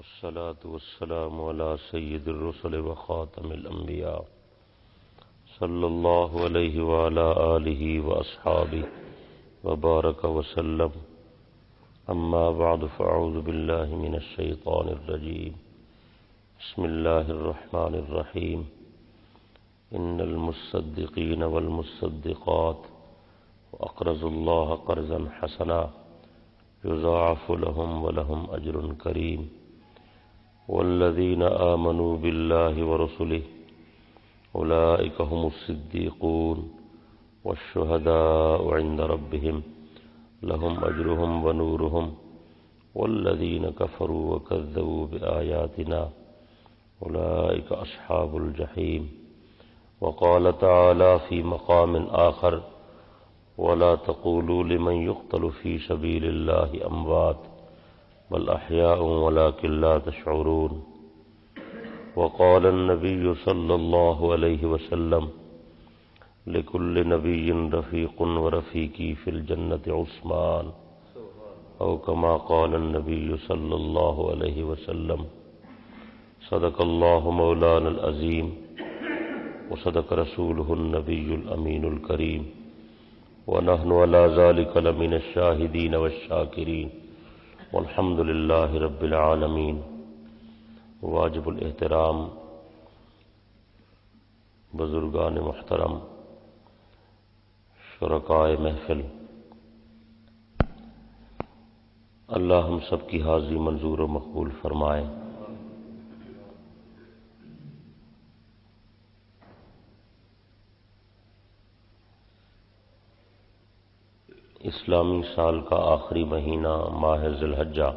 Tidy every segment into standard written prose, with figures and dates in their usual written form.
والصلاة والسلام على سيد الرسل وخاتم الأنبياء صلى الله عليه وعلى آله وأصحابه وبارك وسلم. أما بعد فأعوذ بالله من الشيطان الرجيم. بسم الله الرحمن الرحيم. إن المصدقين والمصدقات وأقرضوا الله قرضا حسنا يضاعف لهم ولهم أجر كريم. والذين آمنوا بالله ورسله أولئك هم الصديقون والشهداء عند ربهم لهم أجرهم ونورهم. والذين كفروا وكذبوا بآياتنا أولئك أصحاب الجحيم. وقال تعالى في مقام آخر: ولا تقولوا لمن يقتل في سبيل الله أموات بل أحياء ولكن لا تشعرون. وقال النبي صلى الله عليه وسلم: لكل نبي رفيق ورفيقي في الجنة عثمان، أو كما قال النبي صلى الله عليه وسلم. صدق الله مولانا العظيم وصدق رسوله النبي الأمين الكريم، ونحن على ذلك لمن الشاهدين والشاكرين، والحمد لله رب العالمين. واجب الاحترام بزرگان محترم، شرکائے محفل، اللہ ہم سب کی حاضری منظور و مقبول فرمائے. اسلامی سال کا آخری مہینہ ماہ ذی الحجہ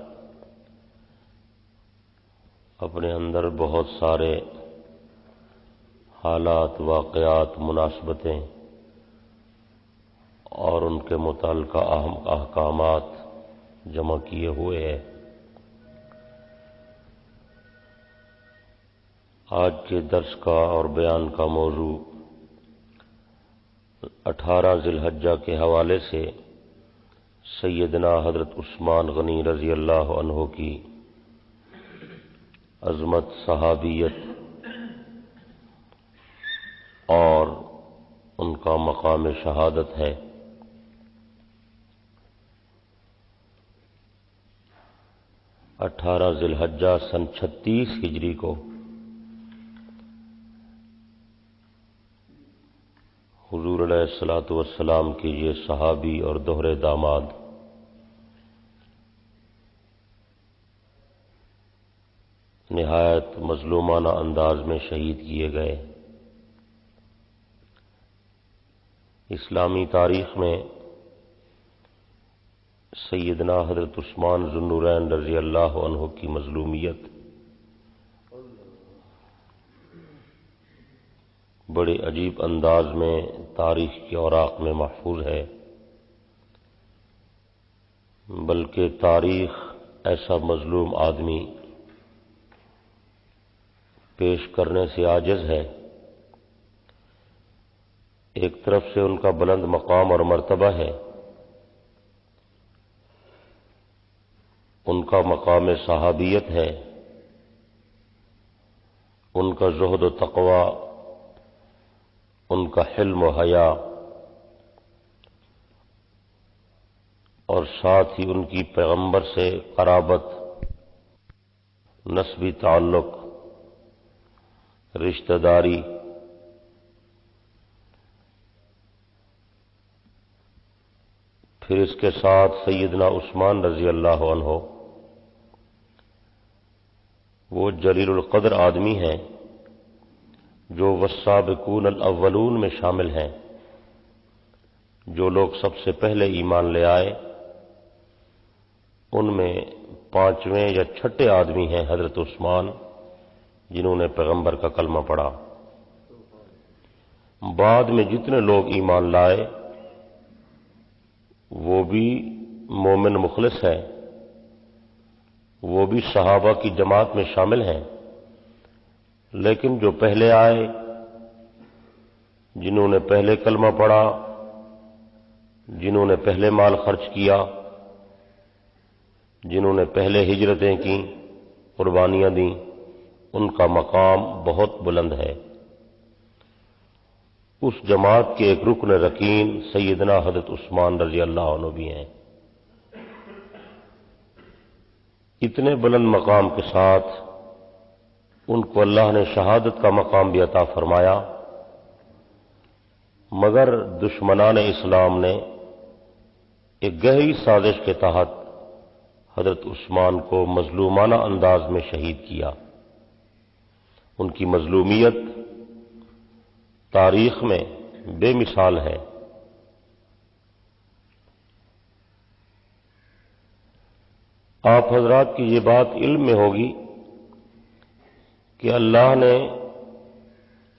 اپنے اندر بہت سارے حالات، واقعات، مناسبتیں اور ان کے متعلقہ اہم احکامات جمع کیے ہوئے ہیں. آج کے درس کا اور بیان کا موضوع 18 ذی الحجہ کے حوالے سے سیدنا حضرت عثمان غنی رضی اللہ عنہ کی عظمت، صحابیت اور ان کا مقام شہادت ہے. 18 ذی الحجہ سن 36 ہجری کو حضور علیہ الصلوۃ والسلام کے یہ صحابی اور دوہرے داماد نہایت مظلومانہ انداز میں شہید کیے گئے. اسلامی تاریخ میں سیدنا حضرت عثمان ذو النورین رضی اللہ عنہ کی مظلومیت بڑے عجیب انداز میں تاریخ کے اوراق میں محفوظ ہے، بلکہ تاریخ ایسا مظلوم آدمی پیش کرنے سے عاجز ہے. ایک طرف سے ان کا بلند مقام اور مرتبہ ہے، ان کا مقام صحابیت ہے، ان کا زہد و تقوی، ان کا حلم و حیا، اور ساتھ ہی ان کی پیغمبر سے قرابت، نسبی تعلق، رشتہ داری، پھر اس کے ساتھ سیدنا عثمان رضی اللہ عنہ وہ جلیل القدر آدمی ہیں جو والسابقون الاولون میں شامل ہیں. جو لوگ سب سے پہلے ایمان لے آئے ان میں 5ویں یا 6ٹھے آدمی ہیں حضرت عثمان، جنہوں نے پیغمبر کا کلمہ پڑھا. بعد میں جتنے لوگ ایمان لائے وہ بھی مومن مخلص ہیں، وہ بھی صحابہ کی جماعت میں شامل ہیں. لیکن جو پہلے آئے، جنہوں نے پہلے کلمہ پڑھا، جنہوں نے پہلے مال خرچ کیا، جنہوں نے پہلے ہجرتیں کی، قربانیاں دیں، ان کا مقام بہت بلند ہے۔ اس جماعت کے ایک رکن رکین سیدنا حضرت عثمان رضی اللہ عنہ بھی ہیں۔ اتنے بلند مقام کے ساتھ ان کو اللہ نے شہادت کا مقام بھی عطا فرمایا، مگر دشمنان اسلام نے ایک گہری سازش کے تحت حضرت عثمان کو مظلومانہ انداز میں شہید کیا۔ ان کی مظلومیت تاریخ میں بے مثال ہے۔ آپ حضرات کی یہ بات علم میں ہوگی کہ اللہ نے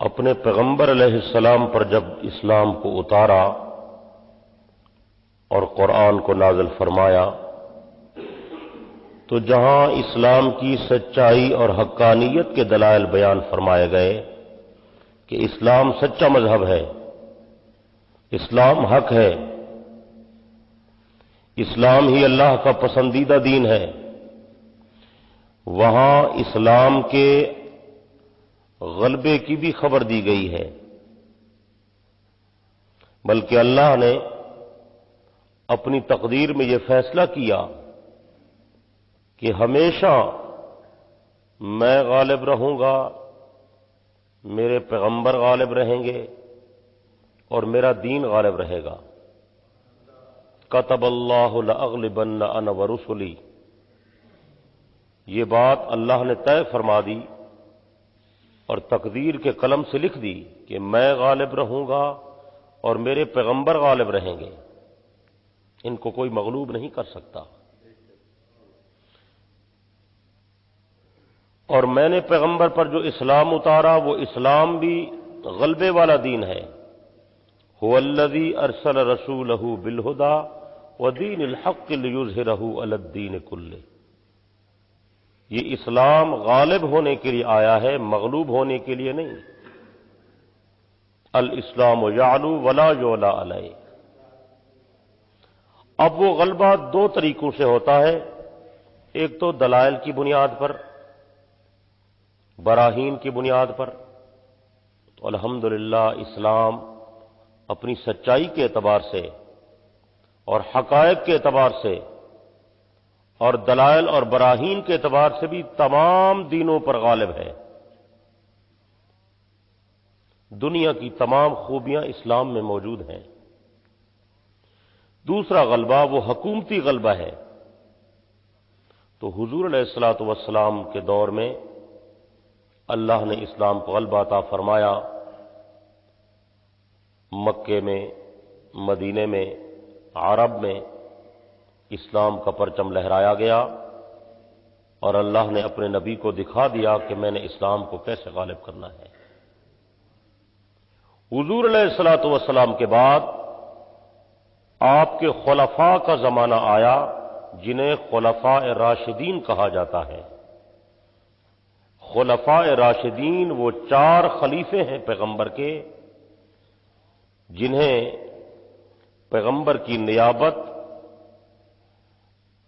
اپنے پیغمبر علیہ السلام پر جب اسلام کو اتارا اور قرآن کو نازل فرمایا تو جہاں اسلام کی سچائی اور حقانیت کے دلائل بیان فرمائے گئے کہ اسلام سچا مذہب ہے، اسلام حق ہے، اسلام ہی اللہ کا پسندیدہ دین ہے، وہاں اسلام کے غلبے کی بھی خبر دی گئی ہے، بلکہ اللہ نے اپنی تقدیر میں یہ فیصلہ کیا کہ ہمیشہ میں غالب رہوں گا، میرے پیغمبر غالب رہیں گے اور میرا دین غالب رہے گا۔ کتب اللہ لأغلبن انا ورسلی، یہ بات اللہ نے طے فرما دی اور تقدیر کے قلم سے لکھ دی کہ میں غالب رہوں گا اور میرے پیغمبر غالب رہیں گے، ان کو کوئی مغلوب نہیں کر سکتا۔ اور میں نے پیغمبر پر جو اسلام اتارا وہ اسلام بھی غلبے والا دین ہے۔ هو الذی ارسل رسولہ بالہدی ودین الحق لیظہرہ علی الدین کلہ، یہ اسلام غالب ہونے کے لیے آیا ہے، مغلوب ہونے کے لیے نہیں۔ الاسلام یعلو ولا یعلی علیہ۔ اب وہ غلبہ دو طریقوں سے ہوتا ہے، ایک تو دلائل کی بنیاد پر، براہین کی بنیاد پر، تو الحمدللہ اسلام اپنی سچائی کے اعتبار سے اور حقائق کے اعتبار سے اور دلائل اور براہین کے اعتبار سے بھی تمام دینوں پر غالب ہے۔ دنیا کی تمام خوبیاں اسلام میں موجود ہیں۔ دوسرا غلبہ وہ حکومتی غلبہ ہے۔ تو حضور علیہ الصلوۃ والسلام کے دور میں اللہ نے اسلام کو غلبہ عطا فرمایا، مکے میں، مدینے میں، عرب میں اسلام کا پرچم لہرایا گیا اور اللہ نے اپنے نبی کو دکھا دیا کہ میں نے اسلام کو کیسے غالب کرنا ہے۔ حضور علیہ الصلوۃ والسلام کے بعد آپ کے خلفاء کا زمانہ آیا جنہیں خلفاء راشدین کہا جاتا ہے۔ خلفاء راشدین وہ 4 خلیفے ہیں پیغمبر کے، جنہیں پیغمبر کی نیابت،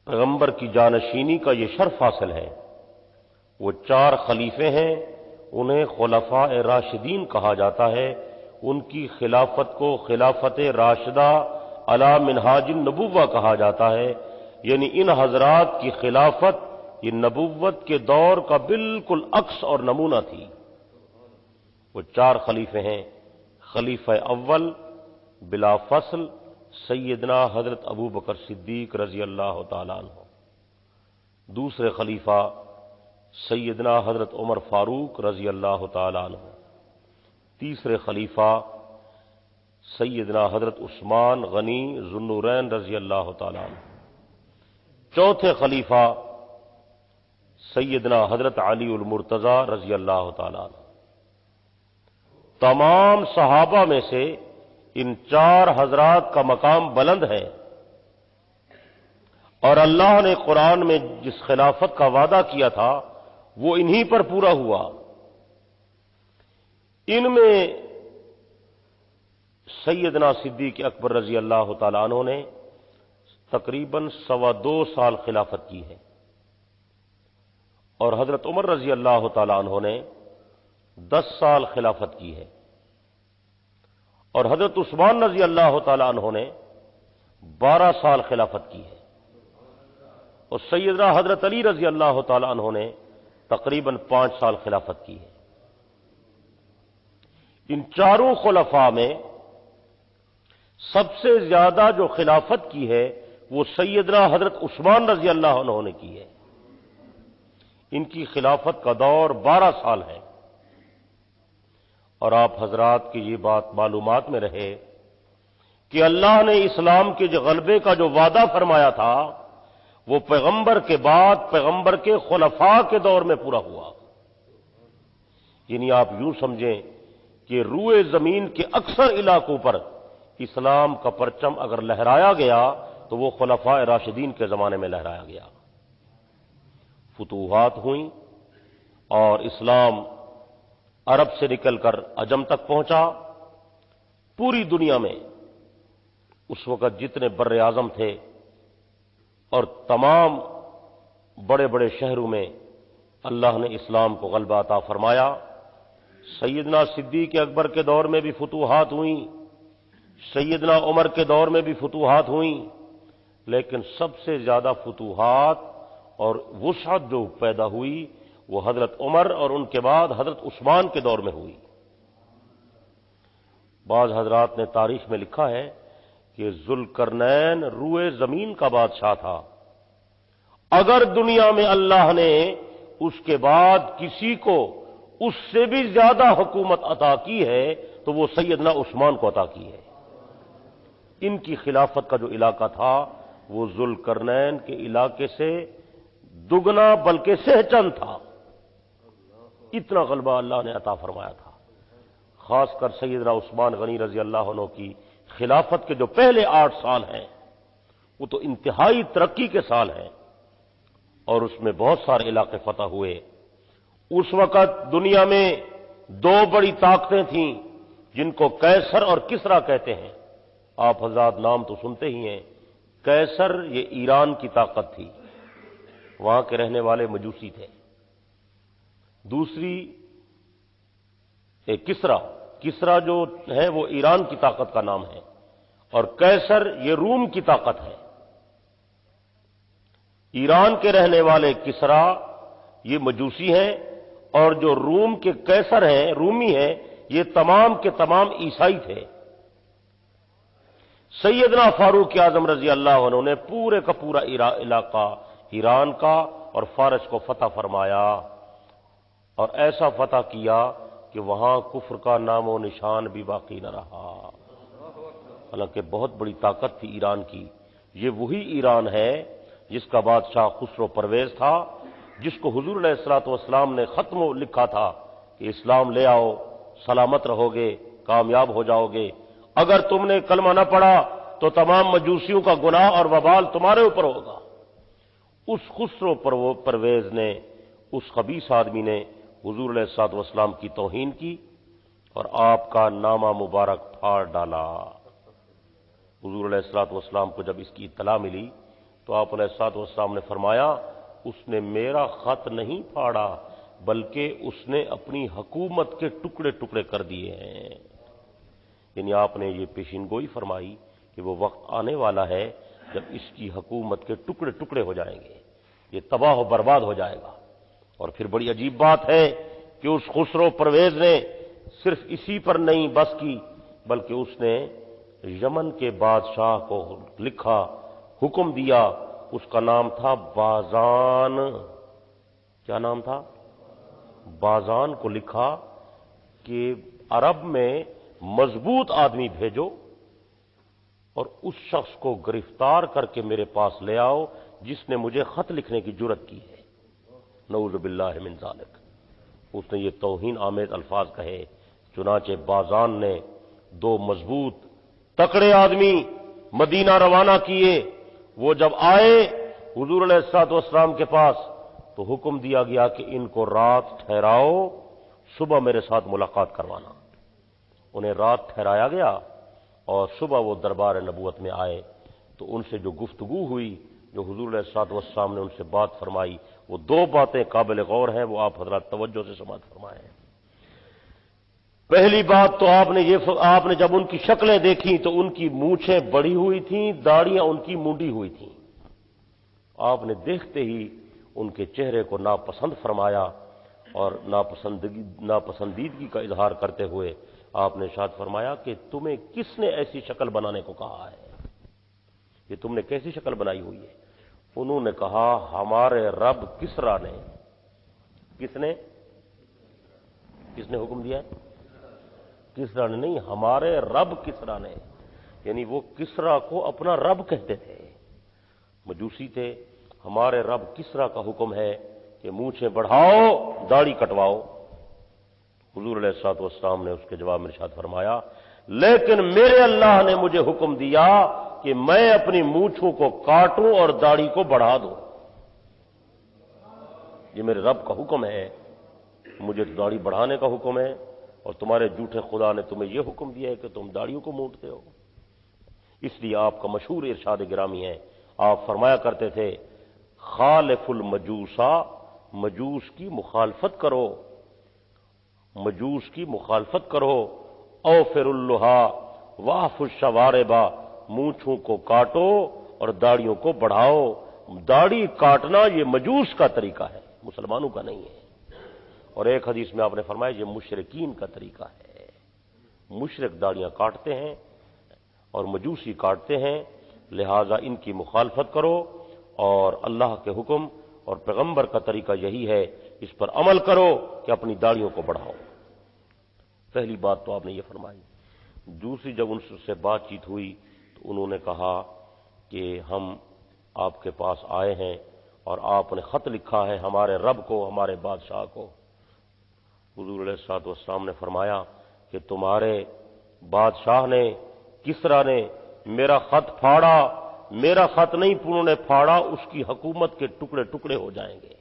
پیغمبر کی جانشینی کا یہ شرف حاصل ہے۔ وہ 4 خلیفے ہیں، انہیں خلفاء راشدین کہا جاتا ہے۔ ان کی خلافت کو خلافت راشدہ علی منہاج النبوہ کہا جاتا ہے، یعنی ان حضرات کی خلافت یہ نبوت کے دور کا بالکل عکس اور نمونہ تھی۔ وہ 4 خلیفے ہیں۔ خلیفہ اول بلا فصل سیدنا حضرت ابو بکر صدیق رضی اللہ تعالیٰ عنہ، دوسرے خلیفہ سیدنا حضرت عمر فاروق رضی اللہ تعالیٰ عنہ، تیسرے خلیفہ سیدنا حضرت عثمان غنی ذو النورین رضی اللہ تعالیٰ عنہ، چوتھے خلیفہ سیدنا حضرت علی المرتضی رضی اللہ تعالیٰ عنہ۔ تمام صحابہ میں سے ان 4 حضرات کا مقام بلند ہے، اور اللہ نے قرآن میں جس خلافت کا وعدہ کیا تھا وہ انہی پر پورا ہوا۔ ان میں سیدنا صدیق اکبر رضی اللہ تعالیٰ عنہ نے تقریباً 2.25 سال خلافت کی ہے، اور حضرت عمر رضی اللہ تعالی عنہ نے 10 سال خلافت کی ہے، اور حضرت عثمان رضی اللہ تعالی عنہ نے 12 سال خلافت کی ہے، اور سیدنا حضرت علی رضی اللہ تعالی عنہ نے تقریباً 5 سال خلافت کی ہے۔ ان چاروں خلفاء میں سب سے زیادہ جو خلافت کی ہے وہ سیدنا حضرت عثمان رضی اللہ عنہ نے کی ہے۔ ان کی خلافت کا دور 12 سال ہے، اور آپ حضرات کی یہ بات معلومات میں رہے کہ اللہ نے اسلام کے جو غلبے کا جو وعدہ فرمایا تھا وہ پیغمبر کے بعد پیغمبر کے خلفاء کے دور میں پورا ہوا۔ یعنی آپ یوں سمجھیں کہ روئے زمین کے اکثر علاقوں پر اسلام کا پرچم اگر لہرایا گیا تو وہ خلفاء راشدین کے زمانے میں لہرایا گیا۔ فتوحات ہوئیں اور اسلام عرب سے نکل کر عجم تک پہنچا۔ پوری دنیا میں اس وقت جتنے بر اعظم تھے اور تمام بڑے بڑے شہروں میں اللہ نے اسلام کو غلبہ عطا فرمایا۔ سیدنا صدیق اکبر کے دور میں بھی فتوحات ہوئیں، سیدنا عمر کے دور میں بھی فتوحات ہوئیں، لیکن سب سے زیادہ فتوحات اور وسعت جو پیدا ہوئی وہ حضرت عمر اور ان کے بعد حضرت عثمان کے دور میں ہوئی۔ بعض حضرات نے تاریخ میں لکھا ہے کہ ذوالقرنین روئے زمین کا بادشاہ تھا، اگر دنیا میں اللہ نے اس کے بعد کسی کو اس سے بھی زیادہ حکومت عطا کی ہے تو وہ سیدنا عثمان کو عطا کی ہے۔ ان کی خلافت کا جو علاقہ تھا وہ ذوالقرنین کے علاقے سے دگنا بلکہ سہچن تھا، اتنا غلبہ اللہ نے عطا فرمایا تھا۔ خاص کر سیدنا عثمان غنی رضی اللہ عنہ کی خلافت کے جو پہلے 8 سال ہیں وہ تو انتہائی ترقی کے سال ہیں، اور اس میں بہت سارے علاقے فتح ہوئے۔ اس وقت دنیا میں 2 بڑی طاقتیں تھیں جن کو قیصر اور کسریٰ کہتے ہیں۔ آپ حضرات نام تو سنتے ہی ہیں۔ قیصر یہ ایران کی طاقت تھی، وہاں کے رہنے والے مجوسی تھے۔ دوسری کسریٰ جو ہے وہ ایران کی طاقت کا نام ہے، اور قیصر یہ روم کی طاقت ہے۔ ایران کے رہنے والے کسریٰ یہ مجوسی ہیں، اور جو روم کے قیصر ہیں رومی ہیں یہ تمام کے تمام عیسائی تھے۔ سیدنا فاروق اعظم رضی اللہ عنہ نے پورے کا پورا علاقہ ایران کا اور فارس کو فتح فرمایا، اور ایسا فتح کیا کہ وہاں کفر کا نام و نشان بھی باقی نہ رہا۔ حالانکہ بہت بڑی طاقت تھی ایران کی۔ یہ وہی ایران ہے جس کا بادشاہ خسرو پرویز تھا، جس کو حضور علیہ الصلوۃ والسلام نے ختم لکھا تھا کہ اسلام لے آؤ، سلامت رہو گے، کامیاب ہو جاؤ گے، اگر تم نے کلمہ نہ پڑھا تو تمام مجوسیوں کا گناہ اور وبال تمہارے اوپر ہوگا۔ اس خسرو پرویز نے، اس خبیث آدمی نے حضور علیہ الصلوۃ والسلام کی توہین کی اور آپ کا نامہ مبارک پھاڑ ڈالا۔ حضور علیہ الصلوۃ والسلام کو جب اس کی اطلاع ملی تو آپ علیہ الصلوۃ والسلام نے فرمایا اس نے میرا خط نہیں پھاڑا بلکہ اس نے اپنی حکومت کے ٹکڑے ٹکڑے کر دیے ہیں۔ یعنی آپ نے یہ پیشین گوئی فرمائی کہ وہ وقت آنے والا ہے جب اس کی حکومت کے ٹکڑے ٹکڑے ہو جائیں گے، یہ تباہ و برباد ہو جائے گا۔ اور پھر بڑی عجیب بات ہے کہ اس خسرو پرویز نے صرف اسی پر نہیں بس کی بلکہ اس نے یمن کے بادشاہ کو لکھا، حکم دیا، اس کا نام تھا بازان۔ کیا نام تھا؟ بازان کو لکھا کہ عرب میں مضبوط آدمی بھیجو اور اس شخص کو گرفتار کر کے میرے پاس لے آؤ جس نے مجھے خط لکھنے کی جرت کی ہے۔ نعوذ باللہ من ذالک۔ اس نے یہ توہین آمیز الفاظ کہے۔ چنانچہ بازان نے 2 مضبوط تکڑے آدمی مدینہ روانہ کیے۔ وہ جب آئے حضور علیہ الصلوۃ والسلام کے پاس تو حکم دیا گیا کہ ان کو رات ٹھہراؤ، صبح میرے ساتھ ملاقات کروانا۔ انہیں رات ٹھہرایا گیا اور صبح وہ دربار نبوت میں آئے تو ان سے جو گفتگو ہوئی، جو حضور علیہ الصلوۃ والسلام نے ان سے بات فرمائی، وہ دو باتیں قابل غور ہیں، وہ آپ حضرات توجہ سے سماعت فرمائیں۔ پہلی بات تو آپ نے جب ان کی شکلیں دیکھی تو ان کی مونچھیں بڑی ہوئی تھیں، داڑیاں ان کی مونڈی ہوئی تھیں۔ آپ نے دیکھتے ہی ان کے چہرے کو ناپسند فرمایا اور ناپسندیدگی کا اظہار کرتے ہوئے آپ نے ارشاد فرمایا کہ تمہیں کس نے ایسی شکل بنانے کو کہا ہے؟ یہ تم نے کیسی شکل بنائی ہوئی ہے؟ انہوں نے کہا ہمارے رب کسریٰ نے۔ کس نے حکم دیا ہے؟ کسریٰ نے نہیں، ہمارے رب کسریٰ نے، یعنی وہ کسریٰ کو اپنا رب کہتے تھے، مجوسی تھے۔ ہمارے رب کسریٰ کا حکم ہے کہ مونچھیں بڑھاؤ، داڑھی کٹواؤ۔ حضور علیہ الصلوۃ والسلام نے اس کے جواب میں ارشاد فرمایا لیکن میرے اللہ نے مجھے حکم دیا کہ میں اپنی مونچھوں کو کاٹوں اور داڑھی کو بڑھا دوں۔ یہ میرے رب کا حکم ہے، مجھے داڑھی بڑھانے کا حکم ہے، اور تمہارے جھوٹے خدا نے تمہیں یہ حکم دیا ہے کہ تم داڑھیوں کو مونٹتے ہو۔ اس لیے آپ کا مشہور ارشاد گرامی ہے، آپ فرمایا کرتے تھے خالف المجوسا، مجوس کی مخالفت کرو، مجوس کی مخالفت کرو، اوفر اللحا واف الشواربا، مونچھوں کو کاٹو اور داڑھیوں کو بڑھاؤ۔ داڑھی کاٹنا یہ مجوس کا طریقہ ہے، مسلمانوں کا نہیں ہے۔ اور ایک حدیث میں آپ نے فرمایا یہ مشرکین کا طریقہ ہے، مشرک داڑیاں کاٹتے ہیں اور مجوسی کاٹتے ہیں، لہذا ان کی مخالفت کرو اور اللہ کے حکم اور پیغمبر کا طریقہ یہی ہے، اس پر عمل کرو کہ اپنی داڑھیوں کو بڑھاؤ۔ پہلی بات تو آپ نے یہ فرمائی۔ دوسری جب ان سے بات چیت ہوئی تو انہوں نے کہا کہ ہم آپ کے پاس آئے ہیں اور آپ نے خط لکھا ہے ہمارے رب کو، ہمارے بادشاہ کو۔ حضور علیہ الصلوۃ والسلام نے فرمایا کہ تمہارے بادشاہ نے، کسریٰ نے میرا خط پھاڑا، میرا خط نہیں انہوں نے پھاڑا، اس کی حکومت کے ٹکڑے ٹکڑے ہو جائیں گے۔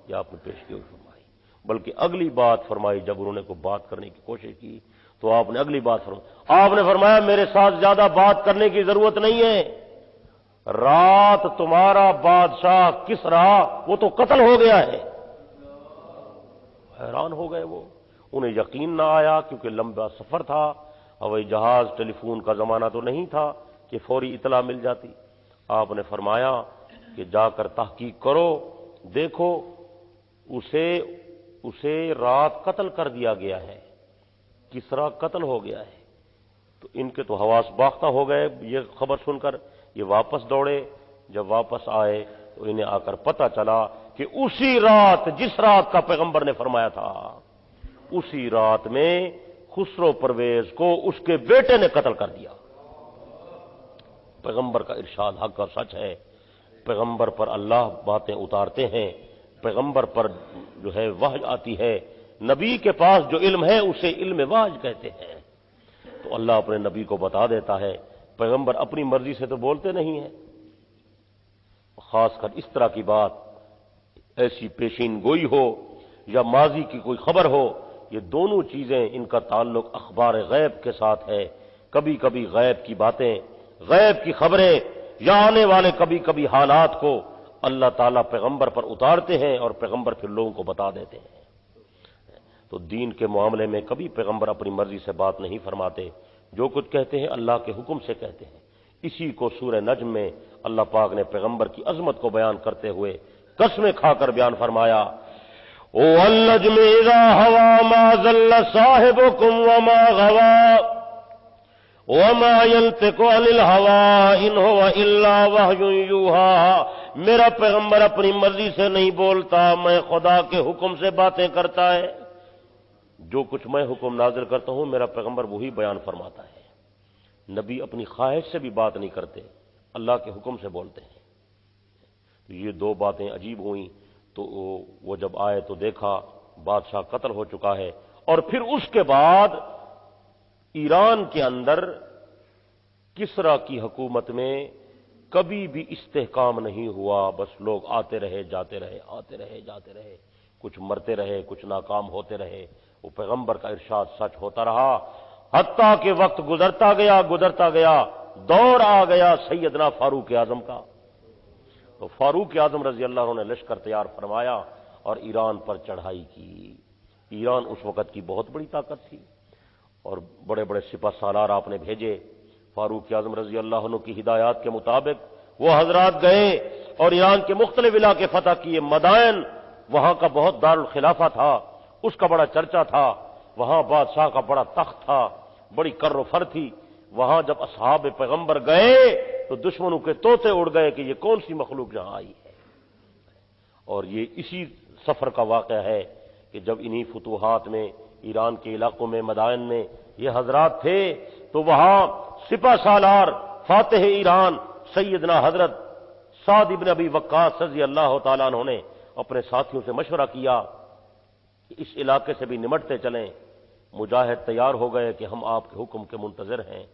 یہ آپ نے پیش کی ہوئی فرمائی۔ بلکہ اگلی بات فرمائی، جب انہوں نے کوئی بات کرنے کی کوشش کی تو آپ نے اگلی بات فرمائی، آپ نے فرمایا میرے ساتھ زیادہ بات کرنے کی ضرورت نہیں ہے، رات تمہارا بادشاہ کسریٰ وہ تو قتل ہو گیا ہے۔ حیران ہو گئے وہ، انہیں یقین نہ آیا کیونکہ لمبا سفر تھا، ہوائی جہاز، ٹیلی فون کا زمانہ تو نہیں تھا کہ فوری اطلاع مل جاتی۔ آپ نے فرمایا کہ جا کر تحقیق کرو، دیکھو اسے رات قتل کر دیا گیا ہے، کسریٰ قتل ہو گیا ہے۔ تو ان کے تو حواس باختہ ہو گئے یہ خبر سن کر، یہ واپس دوڑے۔ جب واپس آئے تو انہیں آ کر پتہ چلا کہ اسی رات، جس رات کا پیغمبر نے فرمایا تھا، اسی رات میں خسرو پرویز کو اس کے بیٹے نے قتل کر دیا۔ پیغمبر کا ارشاد حق اور سچ ہے، پیغمبر پر اللہ باتیں اتارتے ہیں، پیغمبر پر جو ہے وحی آتی ہے، نبی کے پاس جو علم ہے اسے علم وحی کہتے ہیں۔ تو اللہ اپنے نبی کو بتا دیتا ہے، پیغمبر اپنی مرضی سے تو بولتے نہیں ہیں، خاص کر اس طرح کی بات، ایسی پیشین گوئی ہو یا ماضی کی کوئی خبر ہو، یہ دونوں چیزیں ان کا تعلق اخبار غیب کے ساتھ ہے۔ کبھی کبھی غیب کی باتیں، غیب کی خبریں یا آنے والے کبھی کبھی حالات کو اللہ تعالیٰ پیغمبر پر اتارتے ہیں اور پیغمبر پھر لوگوں کو بتا دیتے ہیں۔ تو دین کے معاملے میں کبھی پیغمبر اپنی مرضی سے بات نہیں فرماتے، جو کچھ کہتے ہیں اللہ کے حکم سے کہتے ہیں۔ اسی کو سورہ نجم میں اللہ پاک نے پیغمبر کی عظمت کو بیان کرتے ہوئے قسمیں کھا کر بیان فرمایا، وَالنَّجْمِ إِذَا هَوَىٰ مَا ضَلَّ صَاحِبُكُمْ وَمَا غَوَىٰ وَمَا يَنطِقُ عَنِ الْهَوَىٰ إِنْ هُوَ إِلَّا وَحْيٌ يُوحَىٰ۔ میرا پیغمبر اپنی مرضی سے نہیں بولتا، میں خدا کے حکم سے باتیں کرتا ہے۔ جو کچھ میں حکم نازل کرتا ہوں میرا پیغمبر وہی بیان فرماتا ہے۔ نبی اپنی خواہش سے بھی بات نہیں کرتے، اللہ کے حکم سے بولتے ہیں۔ یہ دو باتیں عجیب ہوئیں، تو وہ جب آئے تو دیکھا بادشاہ قتل ہو چکا ہے، اور پھر اس کے بعد ایران کے اندر کسریٰ کی حکومت میں کبھی بھی استحکام نہیں ہوا، بس لوگ آتے رہے جاتے رہے، آتے رہے جاتے رہے، کچھ مرتے رہے، کچھ ناکام ہوتے رہے۔ وہ پیغمبر کا ارشاد سچ ہوتا رہا، حتیٰ کہ وقت گزرتا گیا، دور آ گیا سیدنا فاروق اعظم کا تو فاروق اعظم رضی اللہ عنہ نے لشکر تیار فرمایا اور ایران پر چڑھائی کی۔ ایران اس وقت کی بہت بڑی طاقت تھی اور بڑے بڑے سپہ سالار آپ نے بھیجے۔ فاروق اعظم رضی اللہ عنہ کی ہدایات کے مطابق وہ حضرات گئے اور ایران کے مختلف علاقے فتح کیے۔ مدائن وہاں کا بہت دارالخلافہ تھا، اس کا بڑا چرچا تھا، وہاں بادشاہ کا بڑا تخت تھا، بڑی کر و فر تھی۔ وہاں جب اصحاب پیغمبر گئے تو دشمنوں کے طوطے اڑ گئے کہ یہ کون سی مخلوق یہاں آئی ہے۔ اور یہ اسی سفر کا واقعہ ہے کہ جب انہی فتوحات میں ایران کے علاقوں میں مدائن میں یہ حضرات تھے تو وہاں سپہ سالار فاتح ایران سیدنا حضرت سعد ابن ابی وقاص رضی اللہ تعالیٰ عنہ نے اپنے ساتھیوں سے مشورہ کیا کہ اس علاقے سے بھی نمٹتے چلیں۔ مجاہد تیار ہو گئے کہ ہم آپ کے حکم کے منتظر ہیں۔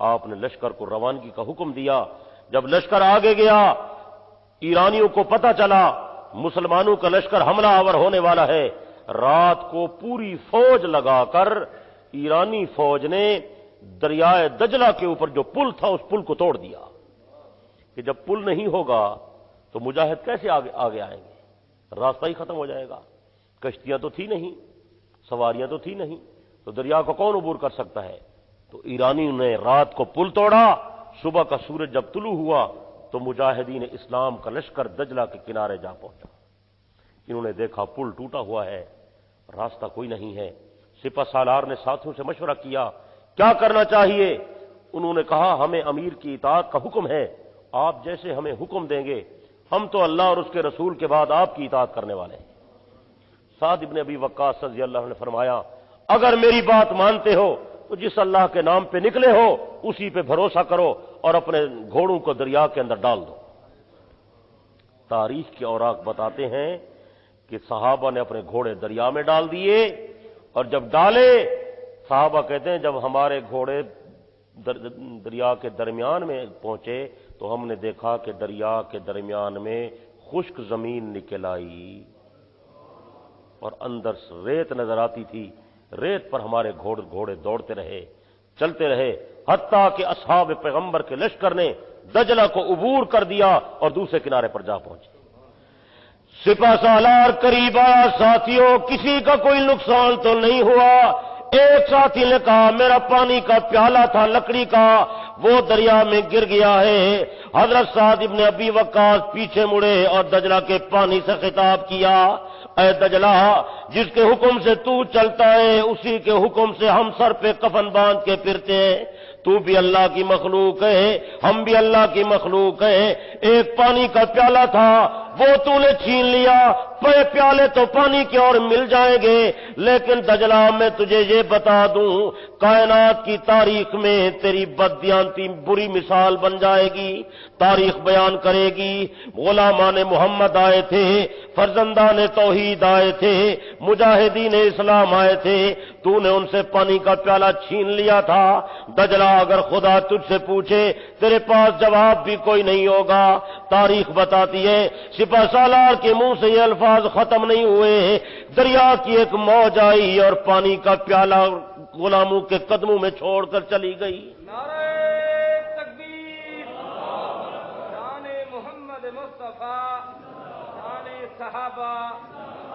آپ نے لشکر کو روانگی کا حکم دیا۔ جب لشکر آگے گیا، ایرانیوں کو پتہ چلا مسلمانوں کا لشکر حملہ آور ہونے والا ہے۔ رات کو پوری فوج لگا کر ایرانی فوج نے دریائے دجلہ کے اوپر جو پل تھا اس پل کو توڑ دیا کہ جب پل نہیں ہوگا تو مجاہد کیسے آگے آئیں گے، راستہ ہی ختم ہو جائے گا۔ کشتیاں تو تھی نہیں، سواریاں تو تھی نہیں، تو دریا کو کون عبور کر سکتا ہے؟ تو ایرانی نے رات کو پل توڑا۔ صبح کا سورج جب طلوع ہوا تو مجاہدین اسلام کا لشکر دجلہ کے کنارے جا پہنچا۔ انہوں نے دیکھا پل ٹوٹا ہوا ہے، راستہ کوئی نہیں ہے۔ سپہ سالار نے ساتھیوں سے مشورہ کیا کیا کرنا چاہیے۔ انہوں نے کہا ہمیں امیر کی اطاعت کا حکم ہے، آپ جیسے ہمیں حکم دیں گے ہم تو اللہ اور اس کے رسول کے بعد آپ کی اطاعت کرنے والے ہیں۔ سعد ابن ابی وقاص رضی اللہ عنہ نے فرمایا اگر میری بات مانتے ہو تو جس اللہ کے نام پہ نکلے ہو اسی پہ بھروسہ کرو اور اپنے گھوڑوں کو دریا کے اندر ڈال دو۔ تاریخ کے اوراق بتاتے ہیں کہ صحابہ نے اپنے گھوڑے دریا میں ڈال دیے، اور جب ڈالے صحابہ کہتے ہیں جب ہمارے گھوڑے دریا کے درمیان میں پہنچے تو ہم نے دیکھا کہ دریا کے درمیان میں خشک زمین نکل آئی اور اندر ریت نظر آتی تھی۔ ریت پر ہمارے گھوڑے دوڑتے رہے، چلتے رہے، حتیٰ کہ اصحاب پیغمبر کے لشکر نے دجلہ کو عبور کر دیا اور دوسرے کنارے پر جا پہنچے۔ سپہ سالار قریب آیا، ساتھیوں کسی کا کوئی نقصان تو نہیں ہوا؟ ایک ساتھی نے کہا میرا پانی کا پیالہ تھا لکڑی کا وہ دریا میں گر گیا ہے۔ حضرت سعد ابن ابی وقاص پیچھے مڑے اور دجلہ کے پانی سے خطاب کیا، اے دجلہ جس کے حکم سے تو چلتا ہے اسی کے حکم سے ہم سر پہ کفن باندھ کے پھرتے ہیں۔ تو بھی اللہ کی مخلوق ہے، ہم بھی اللہ کی مخلوق ہیں۔ ایک پانی کا پیالہ تھا وہ تو نے چھین لیا، پیالے تو پانی کے اور مل جائیں گے، لیکن دجلہ میں تجھے یہ بتا دوں کائنات کی تاریخ میں تیری بددیانتی بری مثال بن جائے گی۔ تاریخ بیان کرے گی غلامان محمد آئے تھے، فرزندان توحید آئے تھے، مجاہدین اسلام آئے تھے، تو نے ان سے پانی کا پیالہ چھین لیا تھا۔ دجلہ اگر خدا تجھ سے پوچھے تیرے پاس جواب بھی کوئی نہیں ہوگا۔ تاریخ بتاتی ہے سپہ سالار کے منہ سے یہ الفاظ ختم نہیں ہوئے، دریا کی ایک موج آئی اور پانی کا پیالہ غلاموں کے قدموں میں چھوڑ کر چلی گئی۔ نعرہ تکبیر، شان محمد مصطفیٰ، شان صحابہ،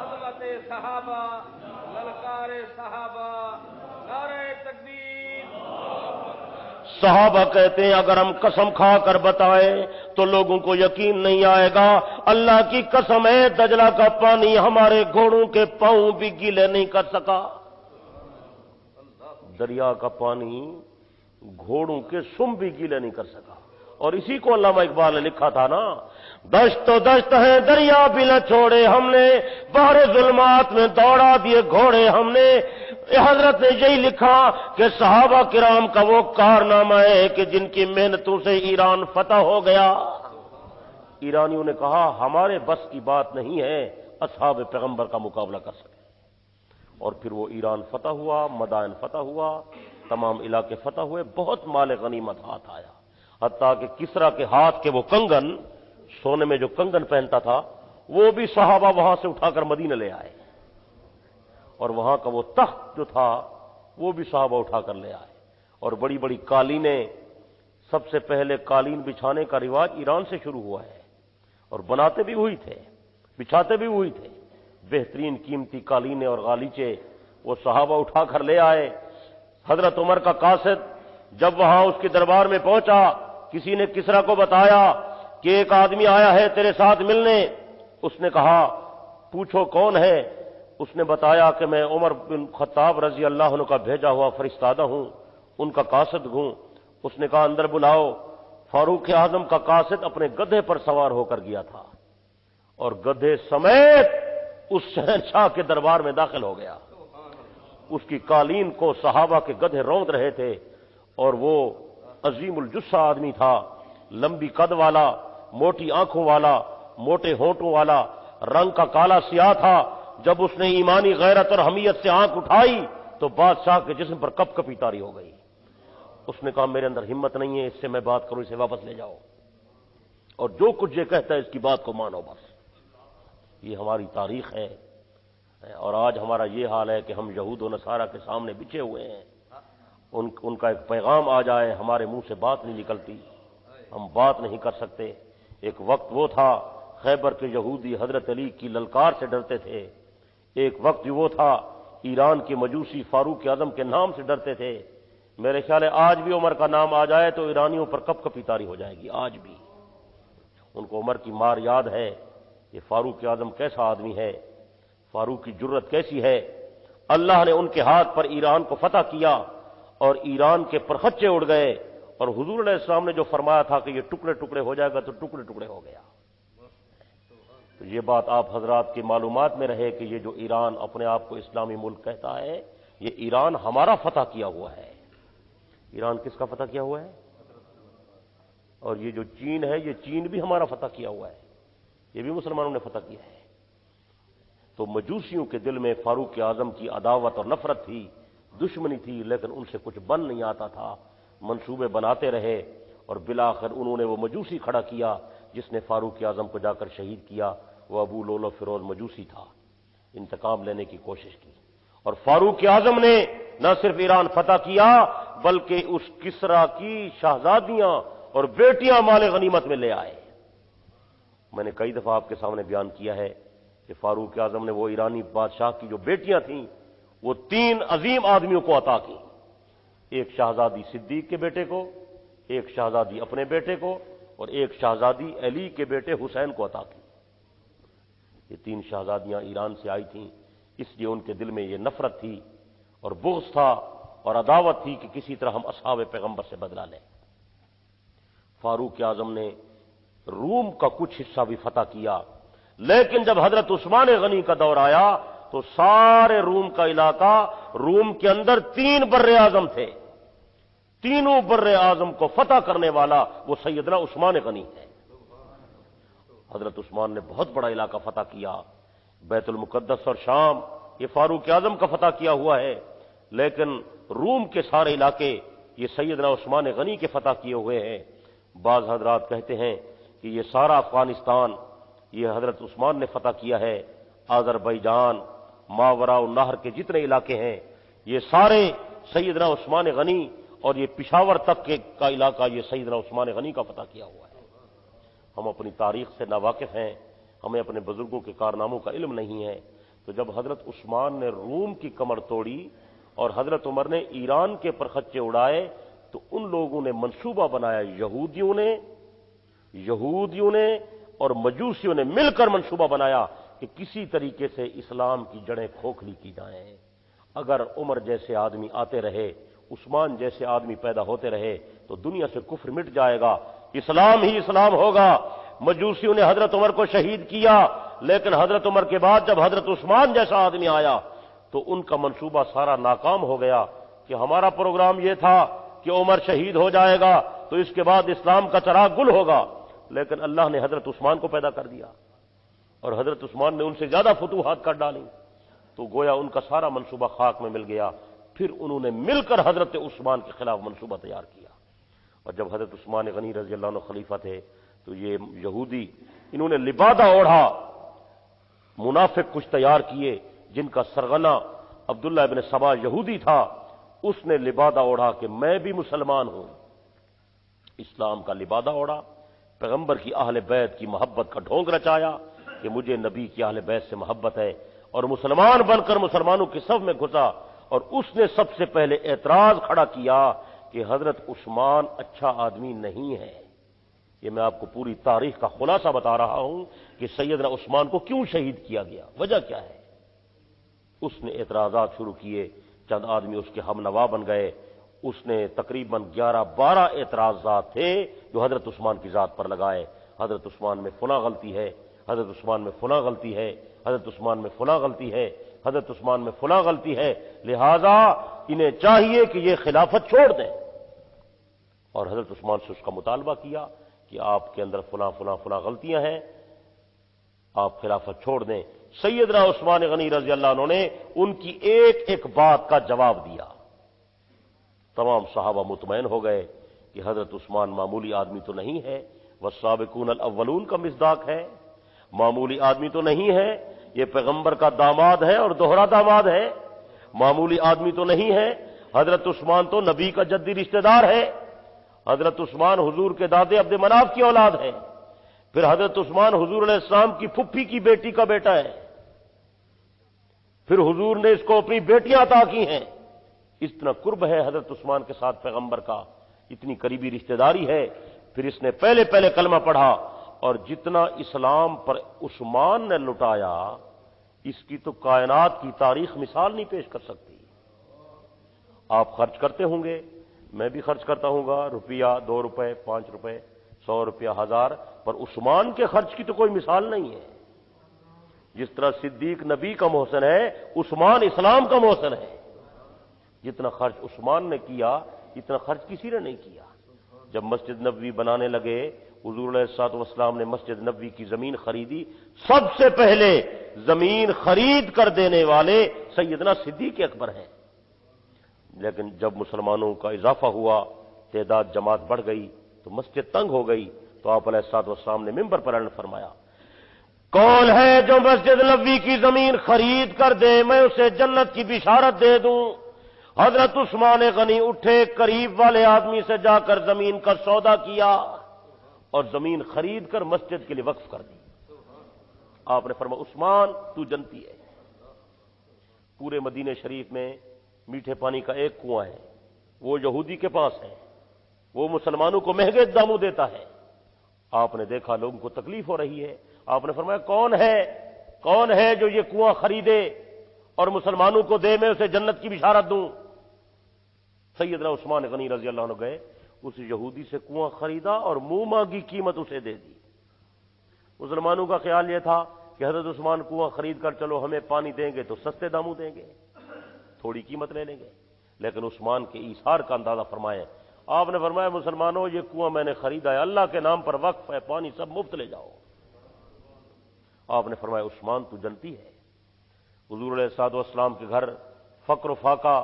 عظمت صحابہ، للکار صحابہ، نعرہ تکبیر۔ صحابہ کہتے ہیں اگر ہم قسم کھا کر بتائیں تو لوگوں کو یقین نہیں آئے گا، اللہ کی قسم ہے دجلہ کا پانی ہمارے گھوڑوں کے پاؤں بھی گیلے نہیں کر سکا۔ دریا کا پانی گھوڑوں کے سم بھی گیلے نہیں کر سکا، اور اسی کو علامہ اقبال نے لکھا تھا نا، دشت تو دشت ہے دریا بھی نہ چھوڑے ہم نے، بحر ظلمات میں دوڑا دیے گھوڑے ہم نے۔ حضرت نے یہی لکھا کہ صحابہ کرام کا وہ کارنامہ ہے کہ جن کی محنتوں سے ایران فتح ہو گیا۔ ایرانیوں نے کہا ہمارے بس کی بات نہیں ہے اصحاب پیغمبر کا مقابلہ کر سکے، اور پھر وہ ایران فتح ہوا، مدائن فتح ہوا، تمام علاقے فتح ہوئے، بہت مال غنیمت ہاتھ آیا، حتیٰ کہ کسریٰ کے ہاتھ کے وہ کنگن، سونے میں جو کنگن پہنتا تھا وہ بھی صحابہ وہاں سے اٹھا کر مدینہ لے آئے، اور وہاں کا وہ تخت جو تھا وہ بھی صحابہ اٹھا کر لے آئے، اور بڑی بڑی قالینیں، سب سے پہلے قالین بچھانے کا رواج ایران سے شروع ہوا ہے، اور بناتے بھی وہی تھے، بچھاتے بھی وہی تھے۔ بہترین قیمتی قالینیں اور غالیچے وہ صحابہ اٹھا کر لے آئے۔ حضرت عمر کا قاصد جب وہاں اس کے دربار میں پہنچا، کسی نے کسریٰ کو بتایا کہ ایک آدمی آیا ہے تیرے ساتھ ملنے۔ اس نے کہا پوچھو کون ہے؟ اس نے بتایا کہ میں عمر بن خطاب رضی اللہ عنہ کا بھیجا ہوا فرستادہ ہوں، ان کا قاصد ہوں۔ اس نے کہا اندر بلاؤ۔ فاروق اعظم کا قاصد اپنے گدھے پر سوار ہو کر گیا تھا اور گدھے سمیت اس شہنشاہ کے دربار میں داخل ہو گیا۔ اس کی قالین کو صحابہ کے گدھے روند رہے تھے، اور وہ عظیم الجثہ آدمی تھا، لمبی قد والا، موٹی آنکھوں والا، موٹے ہونٹوں والا، رنگ کا کالا سیاہ تھا۔ جب اس نے ایمانی غیرت اور حمیت سے آنکھ اٹھائی تو بادشاہ کے جسم پر کپ کپی طاری ہو گئی۔ اس نے کہا میرے اندر ہمت نہیں ہے اس سے میں بات کروں، اسے واپس لے جاؤ، اور جو کچھ یہ کہتا ہے اس کی بات کو مانو بس۔ یہ ہماری تاریخ ہے، اور آج ہمارا یہ حال ہے کہ ہم یہود و نصارہ کے سامنے بچھے ہوئے ہیں۔ ان کا ایک پیغام آ جائے، ہمارے منہ سے بات نہیں نکلتی، ہم بات نہیں کر سکتے۔ ایک وقت وہ تھا خیبر کے یہودی حضرت علی کی للکار سے ڈرتے تھے، ایک وقت وہ تھا ایران کے مجوسی فاروق اعظم کے نام سے ڈرتے تھے۔ میرے خیال ہے آج بھی عمر کا نام آ جائے تو ایرانیوں پر کپ کپی طاری ہو جائے گی۔ آج بھی ان کو عمر کی مار یاد ہے، یہ فاروق اعظم کیسا آدمی ہے، فاروق کی جرت کیسی ہے۔ اللہ نے ان کے ہاتھ پر ایران کو فتح کیا اور ایران کے پرخچے اڑ گئے، اور حضور علیہ السلام نے جو فرمایا تھا کہ یہ ٹکڑے ٹکڑے ہو جائے گا تو ٹکڑے ٹکڑے ہو گیا۔ تو یہ بات آپ حضرات کی معلومات میں رہے کہ یہ جو ایران اپنے آپ کو اسلامی ملک کہتا ہے، یہ ایران ہمارا فتح کیا ہوا ہے۔ ایران کس کا فتح کیا ہوا ہے؟ اور یہ جو چین ہے، یہ چین بھی ہمارا فتح کیا ہوا ہے، یہ بھی مسلمانوں نے فتح کیا ہے۔ تو مجوسیوں کے دل میں فاروق اعظم کی عداوت اور نفرت تھی، دشمنی تھی، لیکن ان سے کچھ بن نہیں آتا تھا، منصوبے بناتے رہے، اور بالآخر انہوں نے وہ مجوسی کھڑا کیا جس نے فاروق اعظم کو جا کر شہید کیا۔ وہ ابو لولو فیروز مجوسی تھا، انتقام لینے کی کوشش کی، اور فاروق اعظم نے نہ صرف ایران فتح کیا بلکہ اس کسریٰ کی شہزادیاں اور بیٹیاں مال غنیمت میں لے آئے۔ میں نے کئی دفعہ آپ کے سامنے بیان کیا ہے کہ فاروق اعظم نے وہ ایرانی بادشاہ کی جو بیٹیاں تھیں وہ 3 عظیم آدمیوں کو عطا کی، ایک شہزادی صدیق کے بیٹے کو، ایک شہزادی اپنے بیٹے کو، اور ایک شہزادی علی کے بیٹے حسین کو عطا کی۔ یہ 3 شہزادیاں ایران سے آئی تھیں، اس لیے ان کے دل میں یہ نفرت تھی اور بغض تھا اور عداوت تھی کہ کسی طرح ہم اصحاب پیغمبر سے بدلہ لیں۔ فاروق اعظم نے روم کا کچھ حصہ بھی فتح کیا، لیکن جب حضرت عثمان غنی کا دور آیا تو سارے روم کا علاقہ، روم کے اندر 3 بر اعظم تھے، تینوں بر اعظم کو فتح کرنے والا وہ سیدنا عثمان غنی ہے۔ حضرت عثمان نے بہت بڑا علاقہ فتح کیا، بیت المقدس اور شام یہ فاروق اعظم کا فتح کیا ہوا ہے، لیکن روم کے سارے علاقے یہ سیدنا عثمان غنی کے فتح کیے ہوئے ہیں۔ بعض حضرات کہتے ہیں کہ یہ سارا افغانستان یہ حضرت عثمان نے فتح کیا ہے، آذربائیجان، ماوراء النہر کے جتنے علاقے ہیں یہ سارے سیدنا عثمان غنی، اور یہ پشاور تک کا علاقہ یہ سیدنا عثمان غنی کا فتح کیا ہوا ہے۔ ہم اپنی تاریخ سے ناواقف ہیں، ہمیں اپنے بزرگوں کے کارناموں کا علم نہیں ہے۔ تو جب حضرت عثمان نے روم کی کمر توڑی اور حضرت عمر نے ایران کے پرخچے اڑائے تو ان لوگوں نے منصوبہ بنایا، یہودیوں نے اور مجوسیوں نے مل کر منصوبہ بنایا کہ کسی طریقے سے اسلام کی جڑیں کھوکھلی کی جائیں۔ اگر عمر جیسے آدمی آتے رہے، عثمان جیسے آدمی پیدا ہوتے رہے تو دنیا سے کفر مٹ جائے گا، اسلام ہی اسلام ہوگا۔ مجوسیوں نے حضرت عمر کو شہید کیا، لیکن حضرت عمر کے بعد جب حضرت عثمان جیسا آدمی آیا تو ان کا منصوبہ سارا ناکام ہو گیا کہ ہمارا پروگرام یہ تھا کہ عمر شہید ہو جائے گا تو اس کے بعد اسلام کا چراغ گل ہوگا، لیکن اللہ نے حضرت عثمان کو پیدا کر دیا اور حضرت عثمان نے ان سے زیادہ فتوحات کر ڈالی، تو گویا ان کا سارا منصوبہ خاک میں مل گیا۔ پھر انہوں نے مل کر حضرت عثمان کے خلاف منصوبہ تیار کیا، اور جب حضرت عثمان غنی رضی اللہ عنہ خلیفہ تھے تو یہ یہودی انہوں نے لبادہ اوڑھا، منافق کچھ تیار کیے جن کا سرغنہ عبداللہ ابن سبا یہودی تھا، اس نے لبادہ اوڑھا کہ میں بھی مسلمان ہوں، اسلام کا لبادہ اوڑھا، پیغمبر کی اہل بیت کی محبت کا ڈھونگ رچایا کہ مجھے نبی کی اہل بیت سے محبت ہے، اور مسلمان بن کر مسلمانوں کی صف میں گھسا، اور اس نے سب سے پہلے اعتراض کھڑا کیا کہ حضرت عثمان اچھا آدمی نہیں ہے۔ یہ میں آپ کو پوری تاریخ کا خلاصہ بتا رہا ہوں کہ سیدنا عثمان کو کیوں شہید کیا گیا، وجہ کیا ہے۔ اس نے اعتراضات شروع کیے، چند آدمی اس کے ہم نوا بن گئے، اس نے تقریباً 11-12 اعتراضات تھے جو حضرت عثمان کی ذات پر لگائے۔ حضرت عثمان میں فلاں غلطی ہے، حضرت عثمان میں فلاں غلطی ہے، حضرت عثمان میں فلاں غلطی ہے، حضرت عثمان میں فلاں غلطی ہے، لہذا انہیں چاہیے کہ یہ خلافت چھوڑ دیں۔ اور حضرت عثمان سے اس کا مطالبہ کیا کہ آپ کے اندر فلاں فلاں فلاں غلطیاں ہیں، آپ خلافت چھوڑ دیں۔ سیدنا عثمان غنی رضی اللہ عنہ نے ان کی ایک ایک بات کا جواب دیا۔ تمام صحابہ مطمئن ہو گئے کہ حضرت عثمان معمولی آدمی تو نہیں ہے، والسابقون الاولون کا مصداق ہے، معمولی آدمی تو نہیں ہے، یہ پیغمبر کا داماد ہے اور دوہرا داماد ہے، معمولی آدمی تو نہیں ہے، حضرت عثمان تو نبی کا جدی رشتہ دار ہے، حضرت عثمان حضور کے دادے عبد مناف کی اولاد ہے، پھر حضرت عثمان حضور علیہ السلام کی پھپھی کی بیٹی کا بیٹا ہے، پھر حضور نے اس کو اپنی بیٹیاں عطا کی ہیں، اتنا قرب ہے حضرت عثمان کے ساتھ پیغمبر کا، اتنی قریبی رشتہ داری ہے۔ پھر اس نے پہلے کلمہ پڑھا، اور جتنا اسلام پر عثمان نے لٹایا اس کی تو کائنات کی تاریخ مثال نہیں پیش کر سکتی۔ آپ خرچ کرتے ہوں گے، میں بھی خرچ کرتا ہوں گا، روپیہ 2 روپے 5 روپے 100 روپیہ 1000، پر عثمان کے خرچ کی تو کوئی مثال نہیں ہے۔ جس طرح صدیق نبی کا محسن ہے، عثمان اسلام کا محسن ہے۔ جتنا خرچ عثمان نے کیا اتنا خرچ کسی نے نہیں کیا۔ جب مسجد نبوی بنانے لگے، حضور علیہ الصلوۃ والسلام نے مسجد نبوی کی زمین خریدی، سب سے پہلے زمین خرید کر دینے والے سیدنا صدیق اکبر ہیں۔ لیکن جب مسلمانوں کا اضافہ ہوا، تعداد جماعت بڑھ گئی تو مسجد تنگ ہو گئی، تو آپ علیہ الصلوۃ والسلام نے منبر پر اعلان فرمایا، کون ہے جو مسجد نبوی کی زمین خرید کر دے میں اسے جنت کی بشارت دے دوں۔ حضرت عثمان غنی اٹھے، قریب والے آدمی سے جا کر زمین کا سودا کیا اور زمین خرید کر مسجد کے لیے وقف کر دی۔ آپ نے فرمایا، عثمان تو جنتی ہے۔ پورے مدینہ شریف میں میٹھے پانی کا ایک کنواں ہے، وہ یہودی کے پاس ہے، وہ مسلمانوں کو مہنگے داموں دیتا ہے۔ آپ نے دیکھا لوگوں کو تکلیف ہو رہی ہے، آپ نے فرمایا کون ہے جو یہ کنواں خریدے اور مسلمانوں کو دے، میں اسے جنت کی بشارت دوں۔ سیدنا عثمان غنی رضی اللہ عنہ گئے، اس یہودی سے کنواں خریدا اور منہ مانگی قیمت اسے دے دی۔ مسلمانوں کا خیال یہ تھا کہ حضرت عثمان کنواں خرید کر چلو ہمیں پانی دیں گے تو سستے داموں دیں گے، تھوڑی قیمت لے لیں گے، لیکن عثمان کے ایثار کا اندازہ فرمائیں۔ آپ نے فرمایا، مسلمانوں یہ کنواں میں نے خریدا ہے، اللہ کے نام پر وقف ہے، پانی سب مفت لے جاؤ۔ آپ نے فرمایا، عثمان تو جنتی ہے۔ حضور علیہ الصلوۃ والسلام کے گھر فقر و فاقہ،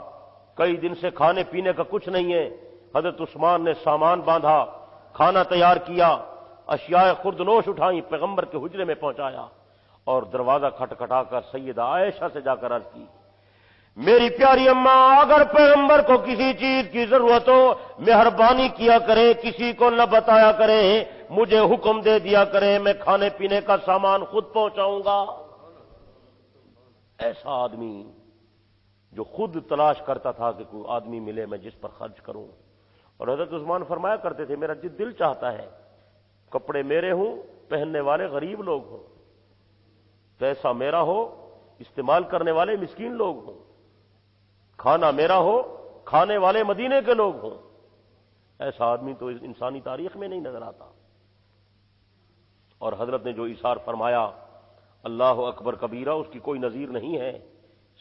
کئی دن سے کھانے پینے کا کچھ نہیں ہے۔ حضرت عثمان نے سامان باندھا، کھانا تیار کیا، اشیاء خردنوش اٹھائیں، پیغمبر کے حجرے میں پہنچایا اور دروازہ کھٹکھٹا کر سیدہ عائشہ سے جا کر عرض کی، میری پیاری اماں، اگر پیغمبر کو کسی چیز کی ضرورت ہو مہربانی کیا کریں، کسی کو نہ بتایا کریں، مجھے حکم دے دیا کریں، میں کھانے پینے کا سامان خود پہنچاؤں گا۔ ایسا آدمی جو خود تلاش کرتا تھا کہ کوئی آدمی ملے میں جس پر خرچ کروں۔ اور حضرت عثمان فرمایا کرتے تھے، میرا دل چاہتا ہے کپڑے میرے ہوں، پہننے والے غریب لوگ ہوں، پیسہ میرا ہو، استعمال کرنے والے مسکین لوگ ہوں، کھانا میرا ہو، کھانے والے مدینے کے لوگ ہوں۔ ایسا آدمی تو انسانی تاریخ میں نہیں نظر آتا۔ اور حضرت نے جو ایثار فرمایا، اللہ اکبر کبیرہ، اس کی کوئی نظیر نہیں ہے۔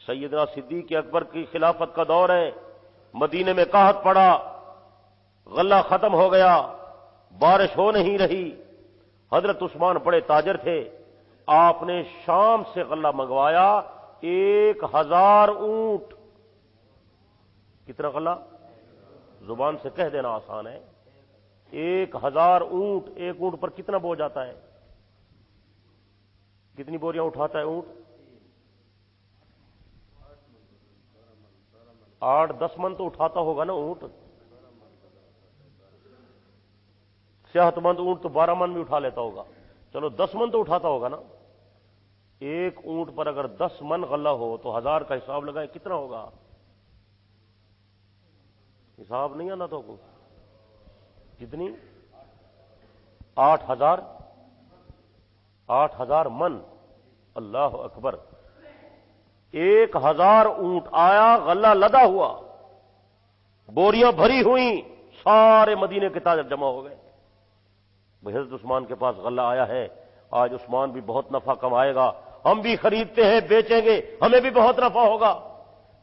سیدنا صدیق اکبر کی خلافت کا دور ہے، مدینے میں قحط پڑا، غلہ ختم ہو گیا، بارش ہو نہیں رہی۔ حضرت عثمان بڑے تاجر تھے، آپ نے شام سے غلہ منگوایا 1000 اونٹ۔ کتنا غلہ؟ زبان سے کہہ دینا آسان ہے، 1000 اونٹ۔ ایک اونٹ پر کتنا بوجھ آتا ہے؟ کتنی بوریاں اٹھاتا ہے اونٹ؟ 8-10 من تو اٹھاتا ہوگا نا اونٹ۔ صحت مند اونٹ تو 12 من بھی اٹھا لیتا ہوگا، چلو 10 من تو اٹھاتا ہوگا نا۔ ایک اونٹ پر اگر 10 من غلہ ہو تو 1000 کا حساب لگائیں کتنا ہوگا؟ حساب نہیں آنا تو کتنی؟ 8000 من۔ اللہ اکبر، 1000 اونٹ آیا، غلہ لدا ہوا، بوریاں بھری ہوئیں، سارے مدینے کے تاجر جمع ہو گئے۔ حضرت عثمان کے پاس غلہ آیا ہے، آج عثمان بھی بہت نفع کمائے گا، ہم بھی خریدتے ہیں بیچیں گے، ہمیں بھی بہت نفع ہوگا۔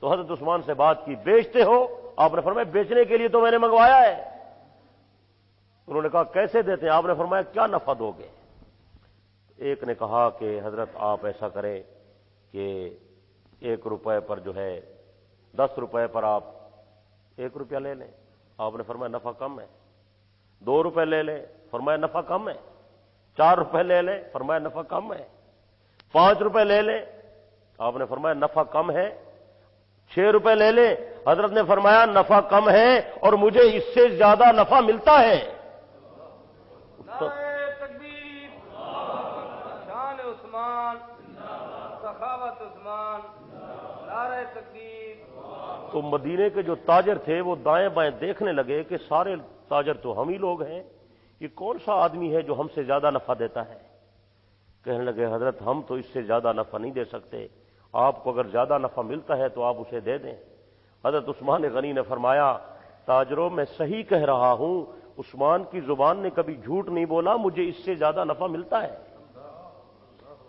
تو حضرت عثمان سے بات کی، بیچتے ہو؟ آپ نے فرمایا بیچنے کے لیے تو میں نے منگوایا ہے۔ انہوں نے کہا کیسے دیتے ہیں؟ آپ نے فرمایا کیا نفع دو گے؟ ایک نے کہا کہ حضرت آپ ایسا کریں کہ 1 روپے پر جو ہے 10 روپے پر آپ 1 روپیہ لے لیں۔ آپ نے فرمایا نفع کم ہے۔ 2 روپے لے لیں، فرمایا نفع کم ہے۔ 4 روپے لے لیں، فرمایا نفع کم ہے۔ 5 روپے لے لیں، آپ نے فرمایا نفع کم ہے۔ 6 روپے لے لیں، حضرت نے فرمایا نفع کم ہے اور مجھے اس سے زیادہ نفع ملتا ہے۔ نعرہ تکبیر، شان عثمان، سخاوت عثمان، نعرہ تکبیر۔ تو مدینے کے جو تاجر تھے وہ دائیں بائیں دیکھنے لگے کہ سارے تاجر تو ہم ہی لوگ ہیں، یہ کون سا آدمی ہے جو ہم سے زیادہ نفع دیتا ہے؟ کہنے لگے حضرت ہم تو اس سے زیادہ نفع نہیں دے سکتے، آپ کو اگر زیادہ نفع ملتا ہے تو آپ اسے دے دیں۔ حضرت عثمان غنی نے فرمایا تاجروں میں صحیح کہہ رہا ہوں، عثمان کی زبان نے کبھی جھوٹ نہیں بولا، مجھے اس سے زیادہ نفع ملتا ہے۔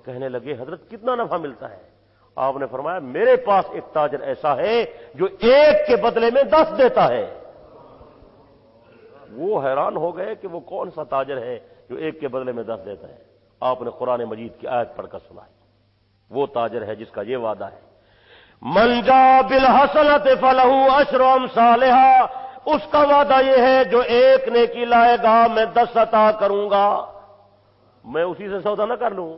کہنے لگے حضرت کتنا نفع ملتا ہے؟ آپ نے فرمایا میرے پاس ایک تاجر ایسا ہے جو 1 کے بدلے میں 10 دیتا ہے۔ وہ حیران ہو گئے کہ وہ کون سا تاجر ہے جو 1 کے بدلے میں 10 دیتا ہے۔ آپ نے قرآن مجید کی آیت پڑھ کر سنائی، وہ تاجر ہے جس کا یہ وعدہ ہے من جاء بالحسنۃ فلہ عشر امثالھا، اس کا وعدہ یہ ہے جو 1 نیکی لائے گا میں 10 عطا کروں گا۔ میں اسی سے سودا نہ کر لوں؟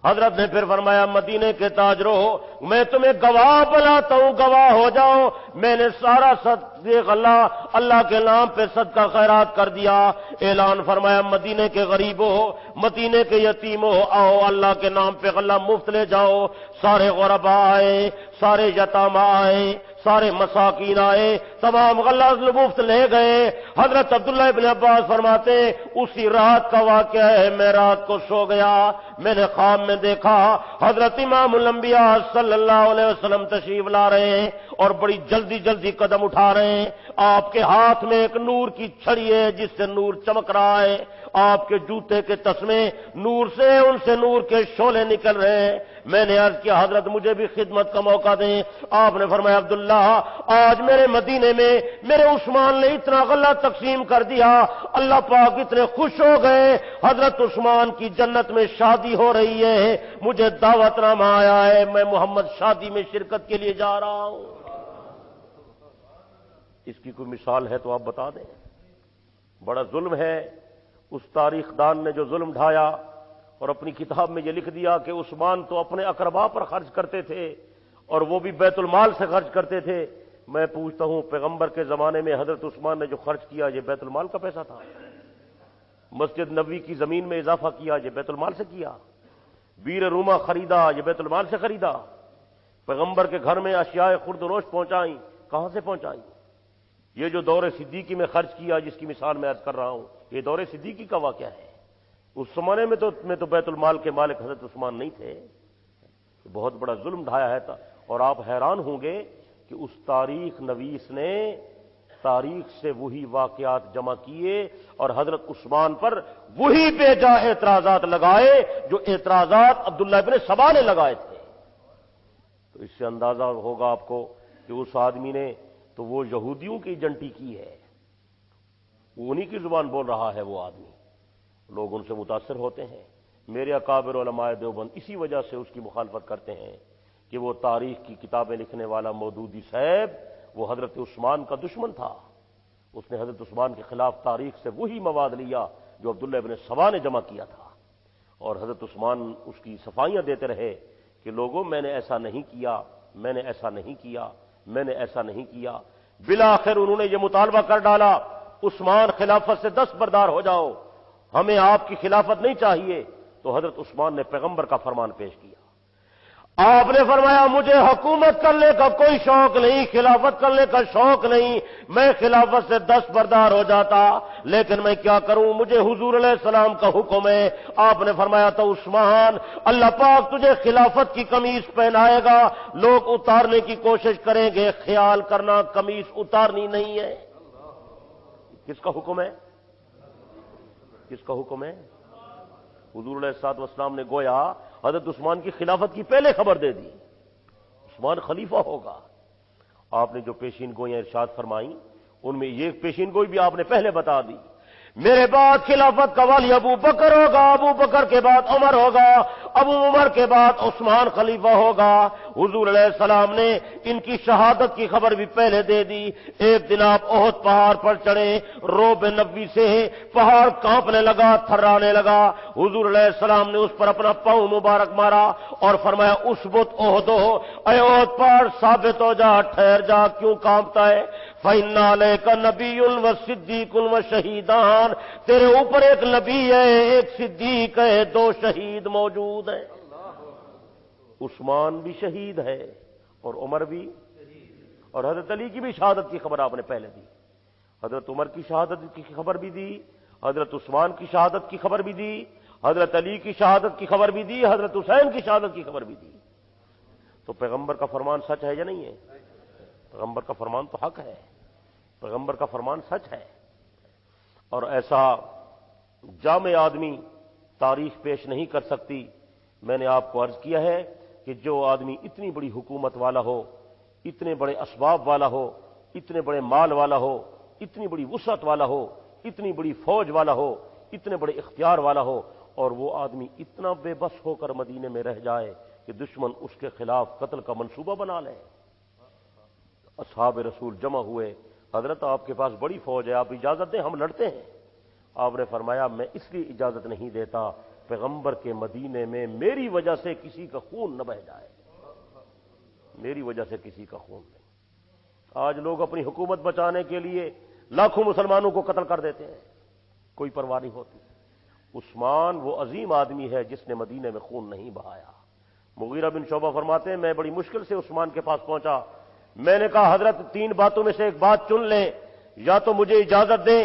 حضرت نے پھر فرمایا مدینے کے تاجروں میں تمہیں گواہ بلاتا ہوں، گواہ ہو جاؤ، میں نے سارا صدقہ غلہ اللہ کے نام پہ صدقہ خیرات کر دیا۔ اعلان فرمایا مدینے کے غریبوں، مدینے کے یتیموں، آؤ اللہ کے نام پہ غلہ مفت لے جاؤ۔ سارے غربا آئے، سارے یتامہ آئے، سارے مساکین آئے، تمام غلہ مفت لے گئے۔ حضرت عبداللہ ابن عباس فرماتے اسی رات کا واقعہ ہے، میں رات کو سو گیا، میں نے خواب میں دیکھا حضرت امام الانبیاء صلی اللہ علیہ وسلم تشریف لا رہے ہیں اور بڑی جلدی جلدی قدم اٹھا رہے ہیں۔ آپ کے ہاتھ میں ایک نور کی چھڑی ہے جس سے نور چمک رہا ہے، آپ کے جوتے کے تسمے نور سے، ان سے نور کے شعلے نکل رہے ہیں۔ میں نے عرض کیا حضرت مجھے بھی خدمت کا موقع دیں۔ آپ نے فرمایا عبداللہ آج میرے مدینے میں میرے عثمان نے اتنا غلہ تقسیم کر دیا، اللہ پاک اتنے خوش ہو گئے، حضرت عثمان کی جنت میں شادی ہو رہی ہے، مجھے دعوت نامہ آیا ہے، میں محمد شادی میں شرکت کے لیے جا رہا ہوں۔ اس کی کوئی مثال ہے تو آپ بتا دیں۔ بڑا ظلم ہے اس تاریخ دان نے جو ظلم ڈھایا اور اپنی کتاب میں یہ لکھ دیا کہ عثمان تو اپنے اقربا پر خرچ کرتے تھے اور وہ بھی بیت المال سے خرچ کرتے تھے۔ میں پوچھتا ہوں پیغمبر کے زمانے میں حضرت عثمان نے جو خرچ کیا یہ بیت المال کا پیسہ تھا؟ مسجد نبوی کی زمین میں اضافہ کیا یہ بیت المال سے کیا؟ بیر روما خریدا یہ بیت المال سے خریدا؟ پیغمبر کے گھر میں اشیاء خرد و نوش پہنچائیں، کہاں سے پہنچائیں؟ یہ جو دور صدیقی میں خرچ کیا جس کی مثال میں عرض کر رہا ہوں یہ دور صدیقی کا واقعہ ہے۔ اس زمانے میں تو بیت المال کے مالک حضرت عثمان نہیں تھے۔ بہت بڑا ظلم ڈھایا ہے اور آپ حیران ہوں گے کہ اس تاریخ نویس نے تاریخ سے وہی واقعات جمع کیے اور حضرت عثمان پر وہی بے جا اعتراضات لگائے جو اعتراضات عبداللہ ابن سبا نے لگائے تھے۔ تو اس سے اندازہ ہوگا آپ کو کہ اس آدمی نے تو وہ یہودیوں کی ایجنٹی کی ہے، وہ انہی کی زبان بول رہا ہے وہ آدمی، لوگ ان سے متاثر ہوتے ہیں۔ میرے اکابر علماء دیوبند اسی وجہ سے اس کی مخالفت کرتے ہیں کہ وہ تاریخ کی کتابیں لکھنے والا مودودی صاحب وہ حضرت عثمان کا دشمن تھا، اس نے حضرت عثمان کے خلاف تاریخ سے وہی مواد لیا جو عبداللہ ابن سبا نے جمع کیا تھا، اور حضرت عثمان اس کی صفائیاں دیتے رہے کہ لوگوں میں نے ایسا نہیں کیا، میں نے ایسا نہیں کیا، میں نے ایسا نہیں کیا۔ بالآخر انہوں نے یہ مطالبہ کر ڈالا عثمان خلافت سے دستبردار ہو جاؤ، ہمیں آپ کی خلافت نہیں چاہیے، تو حضرت عثمان نے پیغمبر کا فرمان پیش کیا۔ آپ نے فرمایا مجھے حکومت کرنے کا کوئی شوق نہیں، خلافت کرنے کا شوق نہیں، میں خلافت سے دستبردار ہو جاتا، لیکن میں کیا کروں، مجھے حضور علیہ السلام کا حکم ہے۔ آپ نے فرمایا تو عثمان، اللہ پاک تجھے خلافت کی قمیص پہنائے گا، لوگ اتارنے کی کوشش کریں گے، خیال کرنا قمیص اتارنی نہیں ہے۔ کس کا حکم ہے؟ کس کا حکم ہے؟ حضور علیہ الصلوۃ والسلام نے گویا حضرت عثمان کی خلافت کی پہلے خبر دے دی، عثمان خلیفہ ہوگا۔ آپ نے جو پیشین گوئیاں ارشاد فرمائیں ان میں یہ پیشین گوئی بھی آپ نے پہلے بتا دی، میرے بعد خلافت کا والی ابو بکر ہوگا، ابو بکر کے بعد عمر ہوگا، ابو عمر کے بعد عثمان خلیفہ ہوگا۔ حضور علیہ السلام نے ان کی شہادت کی خبر بھی پہلے دے دی۔ ایک دن آپ احد پہاڑ پر چڑھے، روب نبی سے پہاڑ کانپنے لگا، تھرانے لگا۔ حضور علیہ السلام نے اس پر اپنا پاؤں مبارک مارا اور فرمایا اسبت احد، اے احد پہاڑ ثابت ہو جا، ٹھہر جا، کیوں کانپتا ہے؟ فَإِنَّ عَلَيْكَ نَبِيٌّ وَصِدِّيقٌ وَشَهِيدَانِ، تیرے اوپر ایک نبی ہے، ایک صدیق ہے، دو شہید موجود ہیں۔ عثمان بھی شہید ہے اور عمر بھی، اور حضرت علی کی بھی شہادت کی خبر آپ نے پہلے دی، حضرت عمر کی شہادت کی خبر بھی دی، حضرت عثمان کی شہادت کی خبر بھی دی، حضرت علی کی شہادت کی خبر بھی دی، حضرت حسین کی شہادت کی خبر بھی دی۔ تو پیغمبر کا فرمان سچ ہے یا نہیں ہے؟ پیغمبر کا فرمان تو حق ہے، پیغمبر کا فرمان سچ ہے۔ اور ایسا جامع آدمی تاریخ پیش نہیں کر سکتی۔ میں نے آپ کو عرض کیا ہے کہ جو آدمی اتنی بڑی حکومت والا ہو، اتنے بڑے اسباب والا ہو، اتنے بڑے مال والا ہو، اتنی بڑی وسعت والا ہو، اتنی بڑی فوج والا ہو، اتنے بڑے اختیار والا ہو، اور وہ آدمی اتنا بے بس ہو کر مدینے میں رہ جائے کہ دشمن اس کے خلاف قتل کا منصوبہ بنا لے۔ اصحاب رسول جمع ہوئے، حضرت آپ کے پاس بڑی فوج ہے، آپ اجازت دیں ہم لڑتے ہیں۔ آپ نے فرمایا میں اس لیے اجازت نہیں دیتا پیغمبر کے مدینے میں میری وجہ سے کسی کا خون نہ بہہ جائے، میری وجہ سے کسی کا خون نہیں۔ آج لوگ اپنی حکومت بچانے کے لیے لاکھوں مسلمانوں کو قتل کر دیتے ہیں، کوئی پرواہ نہیں ہوتی۔ عثمان وہ عظیم آدمی ہے جس نے مدینے میں خون نہیں بہایا۔ مغیرہ بن شعبہ فرماتے ہیں میں بڑی مشکل سے عثمان کے پاس پہنچا، میں نے کہا حضرت تین باتوں میں سے ایک بات چن لیں، یا تو مجھے اجازت دیں،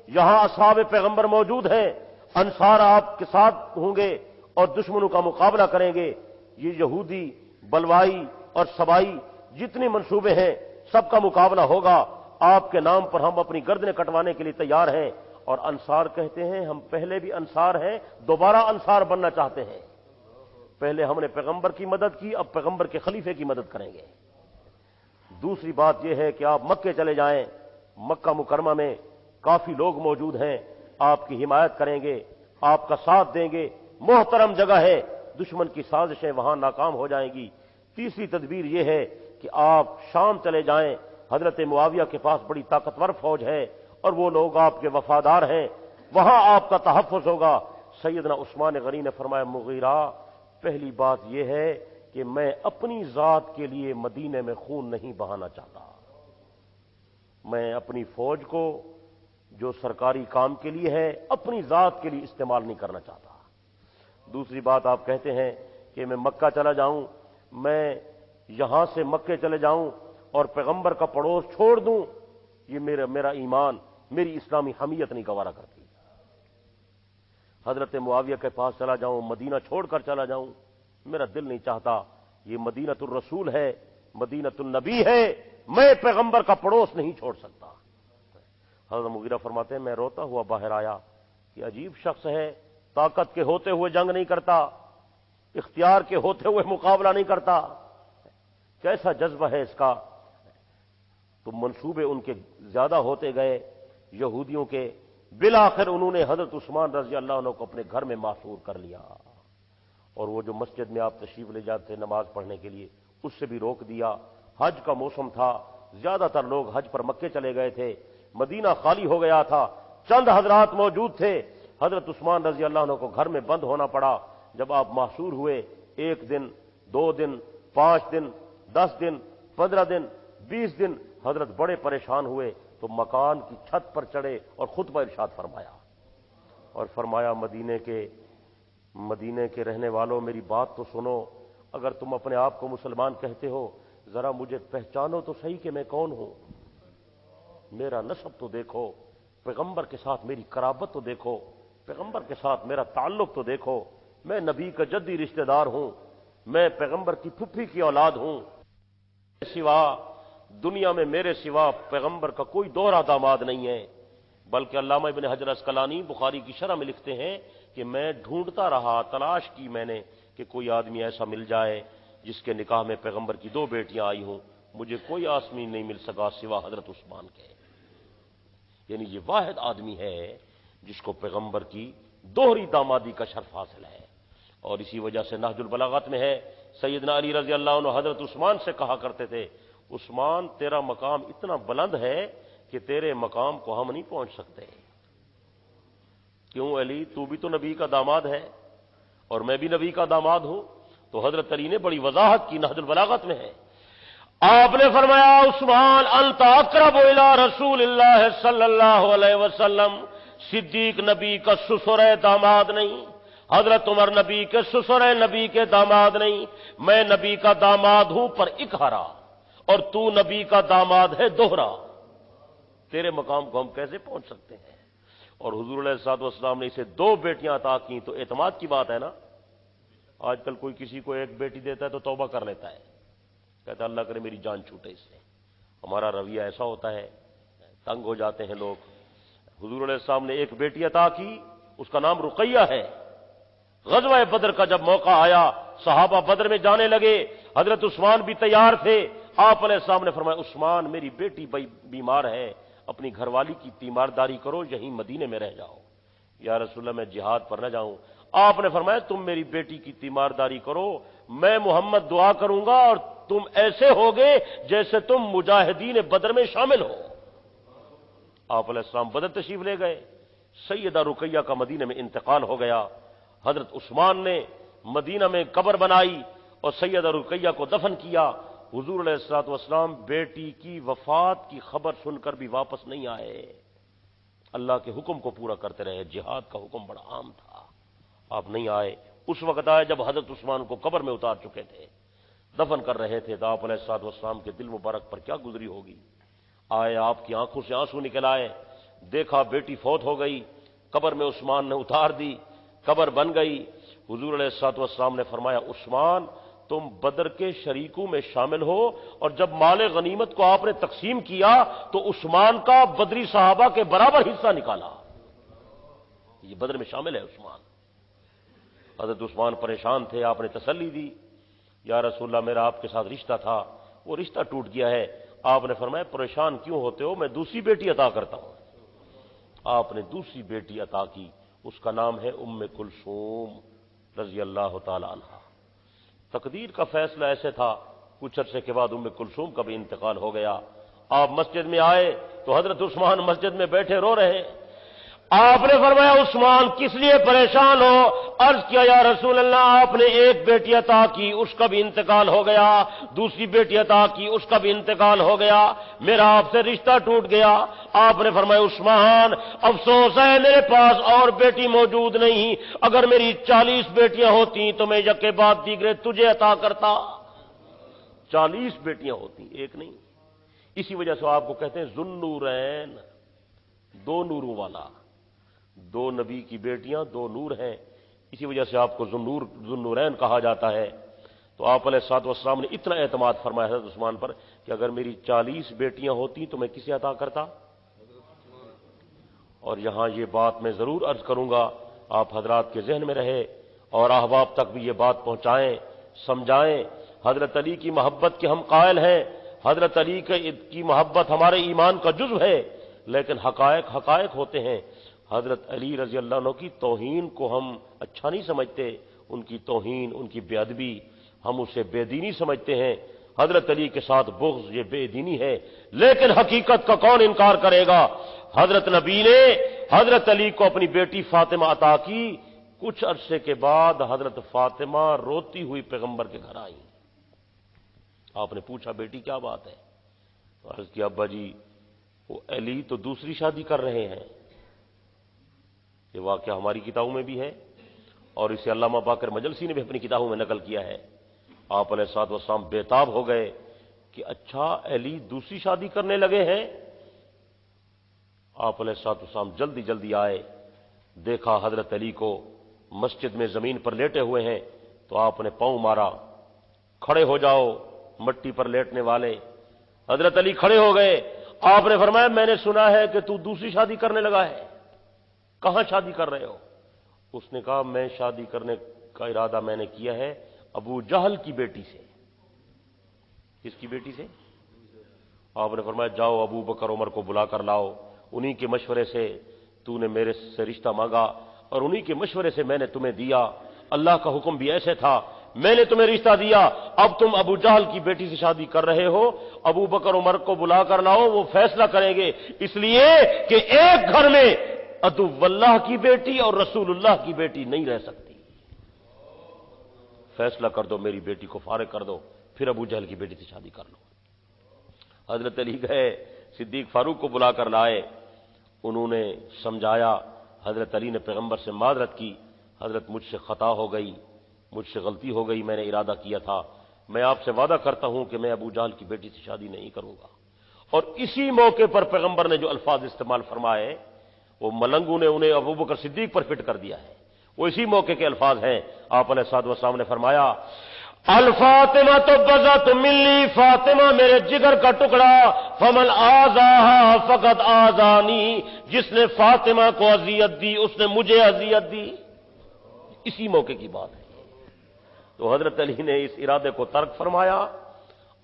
یہاں اصحاب پیغمبر موجود ہیں، انصار آپ کے ساتھ ہوں گے اور دشمنوں کا مقابلہ کریں گے، یہ یہودی بلوائی اور سبائی جتنے منصوبے ہیں سب کا مقابلہ ہوگا، آپ کے نام پر ہم اپنی گردنیں کٹوانے کے لیے تیار ہیں۔ اور انصار کہتے ہیں ہم پہلے بھی انصار ہیں، دوبارہ انصار بننا چاہتے ہیں، پہلے ہم نے پیغمبر کی مدد کی، اب پیغمبر کے خلیفے کی مدد کریں گے۔ دوسری بات یہ ہے کہ آپ مکے چلے جائیں، مکہ مکرمہ میں کافی لوگ موجود ہیں، آپ کی حمایت کریں گے، آپ کا ساتھ دیں گے، محترم جگہ ہے، دشمن کی سازشیں وہاں ناکام ہو جائیں گی۔ تیسری تدبیر یہ ہے کہ آپ شام چلے جائیں، حضرت معاویہ کے پاس بڑی طاقتور فوج ہے اور وہ لوگ آپ کے وفادار ہیں، وہاں آپ کا تحفظ ہوگا۔ سیدنا عثمان غنی نے فرمایا مغیرہ پہلی بات یہ ہے کہ میں اپنی ذات کے لیے مدینے میں خون نہیں بہانا چاہتا، میں اپنی فوج کو جو سرکاری کام کے لیے ہے اپنی ذات کے لیے استعمال نہیں کرنا چاہتا۔ دوسری بات آپ کہتے ہیں کہ میں مکہ چلا جاؤں، میں یہاں سے مکے چلے جاؤں اور پیغمبر کا پڑوس چھوڑ دوں، یہ میرا ایمان، میری اسلامی حمیت نہیں گوارا کرتی۔ حضرت معاویہ کے پاس چلا جاؤں، مدینہ چھوڑ کر چلا جاؤں، میرا دل نہیں چاہتا، یہ مدینۃ الرسول ہے، مدینۃ النبی ہے، میں پیغمبر کا پڑوس نہیں چھوڑ سکتا۔ حضرت مغیرہ فرماتے ہیں میں روتا ہوا باہر آیا کہ عجیب شخص ہے، طاقت کے ہوتے ہوئے جنگ نہیں کرتا، اختیار کے ہوتے ہوئے مقابلہ نہیں کرتا، کیسا جذبہ ہے اس کا۔ تو منصوبے ان کے زیادہ ہوتے گئے یہودیوں کے، بالآخر انہوں نے حضرت عثمان رضی اللہ عنہ کو اپنے گھر میں محصور کر لیا، اور وہ جو مسجد میں آپ تشریف لے جاتے تھے نماز پڑھنے کے لیے اس سے بھی روک دیا۔ حج کا موسم تھا، زیادہ تر لوگ حج پر مکے چلے گئے تھے، مدینہ خالی ہو گیا تھا، چند حضرات موجود تھے، حضرت عثمان رضی اللہ عنہ کو گھر میں بند ہونا پڑا۔ جب آپ محصور ہوئے 1 دن 2 دن 5 دن 10 دن 15 دن 20 دن حضرت بڑے پریشان ہوئے تو مکان کی چھت پر چڑھے اور خطبہ ارشاد فرمایا، اور فرمایا مدینے کے رہنے والوں میری بات تو سنو، اگر تم اپنے آپ کو مسلمان کہتے ہو ذرا مجھے پہچانو تو صحیح کہ میں کون ہوں، میرا نسب تو دیکھو، پیغمبر کے ساتھ میری قرابت تو دیکھو، پیغمبر کے ساتھ میرا تعلق تو دیکھو، میں نبی کا جدی رشتہ دار ہوں، میں پیغمبر کی پھپھی کی اولاد ہوں، دنیا میں میرے سوا پیغمبر کا کوئی دوہرا داماد نہیں ہے۔ بلکہ علامہ ابن حجر اسقلانی بخاری کی شرح میں لکھتے ہیں کہ میں ڈھونڈتا رہا، تلاش کی میں نے کہ کوئی آدمی ایسا مل جائے جس کے نکاح میں پیغمبر کی 2 بیٹیاں آئی ہوں، مجھے کوئی آدمی نہیں مل سکا سوا حضرت عثمان کے، یعنی یہ واحد آدمی ہے جس کو پیغمبر کی دوہری دامادی کا شرف حاصل ہے۔ اور اسی وجہ سے نہج البلاغت میں ہے، سیدنا علی رضی اللہ عنہ حضرت عثمان سے کہا کرتے تھے، عثمان تیرا مقام اتنا بلند ہے کہ تیرے مقام کو ہم نہیں پہنچ سکتے۔ کیوں علی، تو بھی تو نبی کا داماد ہے اور میں بھی نبی کا داماد ہوں۔ تو حضرت علی نے بڑی وضاحت کی، نہج البلاغت میں ہے، آپ نے فرمایا عثمان انت اقرب الی رسول اللہ صلی اللہ علیہ وسلم، صدیق نبی کا سسر داماد نہیں، حضرت عمر نبی کے سسر نبی کے داماد نہیں، میں نبی کا داماد ہوں پر اکہرا، اور تو نبی کا داماد ہے دوہرا، تیرے مقام کو ہم کیسے پہنچ سکتے ہیں؟ اور حضور علیہ الصلوۃ والسلام نے اسے 2 بیٹیاں عطا کی، تو اعتماد کی بات ہے نا۔ آج کل کوئی کسی کو 1 بیٹی دیتا ہے تو توبہ کر لیتا ہے، کہتا ہے اللہ کرے میری جان چھوٹے اس سے، ہمارا رویہ ایسا ہوتا ہے، تنگ ہو جاتے ہیں لوگ۔ حضور علیہ السلام نے 1 بیٹی عطا کی، اس کا نام رقیہ ہے۔ غزوہ بدر کا جب موقع آیا، صحابہ بدر میں جانے لگے، حضرت عثمان بھی تیار تھے، آپ علیہ السلام نے فرمایا عثمان میری بیٹی بیمار ہے، اپنی گھر والی کی تیمارداری کرو، یہیں مدینے میں رہ جاؤ۔ یا رسول اللہ میں جہاد پر نہ جاؤں؟ آپ نے فرمایا تم میری بیٹی کی تیمارداری کرو، میں محمد دعا کروں گا اور تم ایسے ہوگے جیسے تم مجاہدین بدر میں شامل ہو۔ آپ علیہ السلام بدر تشریف لے گئے، سیدہ رقیہ کا مدینہ میں انتقال ہو گیا، حضرت عثمان نے مدینہ میں قبر بنائی اور سیدہ رقیہ کو دفن کیا۔ حضور علیہ الصلوۃ والسلام بیٹی کی وفات کی خبر سن کر بھی واپس نہیں آئے، اللہ کے حکم کو پورا کرتے رہے، جہاد کا حکم بڑا عام تھا، آپ نہیں آئے۔ اس وقت آئے جب حضرت عثمان کو قبر میں اتار چکے تھے، دفن کر رہے تھے، تو آپ علیہ الصلوۃ والسلام کے دل مبارک پر کیا گزری ہوگی۔ آئے، آپ کی آنکھوں سے آنسو نکل آئے، دیکھا بیٹی فوت ہو گئی، قبر میں عثمان نے اتار دی، قبر بن گئی۔ حضور علیہ الصلوۃ والسلام نے فرمایا عثمان تم بدر کے شریکوں میں شامل ہو، اور جب مال غنیمت کو آپ نے تقسیم کیا تو عثمان کا بدری صحابہ کے برابر حصہ نکالا، یہ بدر میں شامل ہے عثمان۔ حضرت عثمان پریشان تھے، آپ نے تسلی دی، یا رسول اللہ میرا آپ کے ساتھ رشتہ تھا، وہ رشتہ ٹوٹ گیا ہے۔ آپ نے فرمایا پریشان کیوں ہوتے ہو، میں دوسری بیٹی عطا کرتا ہوں۔ آپ نے دوسری بیٹی عطا کی، اس کا نام ہے ام کلثوم رضی اللہ تعالی عنہ۔ تقدیر کا فیصلہ ایسے تھا، کچھ عرصے کے بعد ام کلثوم کا بھی انتقال ہو گیا۔ آپ مسجد میں آئے تو حضرت عثمان مسجد میں بیٹھے رو رہے ہیں۔ آپ نے فرمایا عثمان کس لیے پریشان ہو؟ عرض کیا یا رسول اللہ آپ نے 1 بیٹی عطا کی، اس کا بھی انتقال ہو گیا، دوسری بیٹی عطا کی، اس کا بھی انتقال ہو گیا، میرا آپ سے رشتہ ٹوٹ گیا۔ آپ نے فرمایا عثمان افسوس ہے میرے پاس اور بیٹی موجود نہیں، اگر میری 40 بیٹیاں ہوتی تو میں یکے بعد دیگرے تجھے عطا کرتا۔ 40 بیٹیاں ہوتی، 1 نہیں۔ اسی وجہ سے آپ کو کہتے ہیں ذوالنورین، 2 نوروں والا، 2 نبی کی بیٹیاں 2 نور ہیں، اسی وجہ سے آپ کو ذوالنورین کہا جاتا ہے۔ تو آپ علیہ الصلوۃ والسلام نے اتنا اعتماد فرمایا حضرت عثمان پر کہ اگر میری 40 بیٹیاں ہوتی تو میں کسے عطا کرتا۔ اور یہاں یہ بات میں ضرور عرض کروں گا، آپ حضرات کے ذہن میں رہے اور احباب تک بھی یہ بات پہنچائیں، سمجھائیں۔ حضرت علی کی محبت کے ہم قائل ہیں، حضرت علی کی محبت ہمارے ایمان کا جزو ہے، لیکن حقائق ہوتے ہیں۔ حضرت علی رضی اللہ عنہ کی توہین کو ہم اچھا نہیں سمجھتے، ان کی توہین، ان کی بے ادبی ہم اسے بے دینی سمجھتے ہیں۔ حضرت علی کے ساتھ بغض یہ بے دینی ہے، لیکن حقیقت کا کون انکار کرے گا؟ حضرت نبی نے حضرت علی کو اپنی بیٹی فاطمہ عطا کی، کچھ عرصے کے بعد حضرت فاطمہ روتی ہوئی پیغمبر کے گھر آئی۔ آپ نے پوچھا بیٹی کیا بات ہے؟ تو عرض کیا ابا جی وہ علی تو دوسری شادی کر رہے ہیں. یہ واقعہ ہماری کتابوں میں بھی ہے اور اسے علامہ باقر مجلسی نے بھی اپنی کتابوں میں نقل کیا ہے. آپ علیہ الصلوۃ والسلام بےتاب ہو گئے کہ اچھا علی دوسری شادی کرنے لگے ہیں. آپ علیہ الصلوۃ والسلام جلدی جلدی آئے, دیکھا حضرت علی کو مسجد میں زمین پر لیٹے ہوئے ہیں, تو آپ نے پاؤں مارا, کھڑے ہو جاؤ مٹی پر لیٹنے والے. حضرت علی کھڑے ہو گئے. آپ نے فرمایا میں نے سنا ہے کہ تو دوسری شادی کرنے لگا ہے, کہاں شادی کر رہے ہو؟ اس نے کہا میں شادی کرنے کا ارادہ میں نے کیا ہے ابو جہل کی بیٹی سے. کس کی بیٹی سے؟ آپ نے فرمایا جاؤ ابو بکر عمر کو بلا کر لاؤ, انہی کے مشورے سے تو نے میرے سے رشتہ مانگا اور انہی کے مشورے سے میں نے تمہیں دیا. اللہ کا حکم بھی ایسے تھا, میں نے تمہیں رشتہ دیا, اب تم ابو جہل کی بیٹی سے شادی کر رہے ہو. ابو بکر عمر کو بلا کر لاؤ, وہ فیصلہ کریں گے, اس لیے کہ ایک گھر میں عدو اللہ کی بیٹی اور رسول اللہ کی بیٹی نہیں رہ سکتی. فیصلہ کر دو, میری بیٹی کو فارغ کر دو, پھر ابو جہل کی بیٹی سے شادی کر لو. حضرت علی گئے, صدیق فاروق کو بلا کر لائے, انہوں نے سمجھایا. حضرت علی نے پیغمبر سے معذرت کی, حضرت مجھ سے خطا ہو گئی, مجھ سے غلطی ہو گئی, میں نے ارادہ کیا تھا, میں آپ سے وعدہ کرتا ہوں کہ میں ابو جہل کی بیٹی سے شادی نہیں کروں گا. اور اسی موقع پر پیغمبر نے جو الفاظ استعمال فرمائے وہ ملنگوں نے انہیں ابو بکر صدیق پر فٹ کر دیا ہے, وہ اسی موقع کے الفاظ ہیں. آپ علیہ الصلوۃ والسلام نے فرمایا الفاطمہ تو بذت ملی, فاطمہ میرے جگر کا ٹکڑا, فمن آذاہا فقط آذانی, جس نے فاطمہ کو اذیت دی اس نے مجھے اذیت دی. اسی موقع کی بات ہے. تو حضرت علی نے اس ارادے کو ترک فرمایا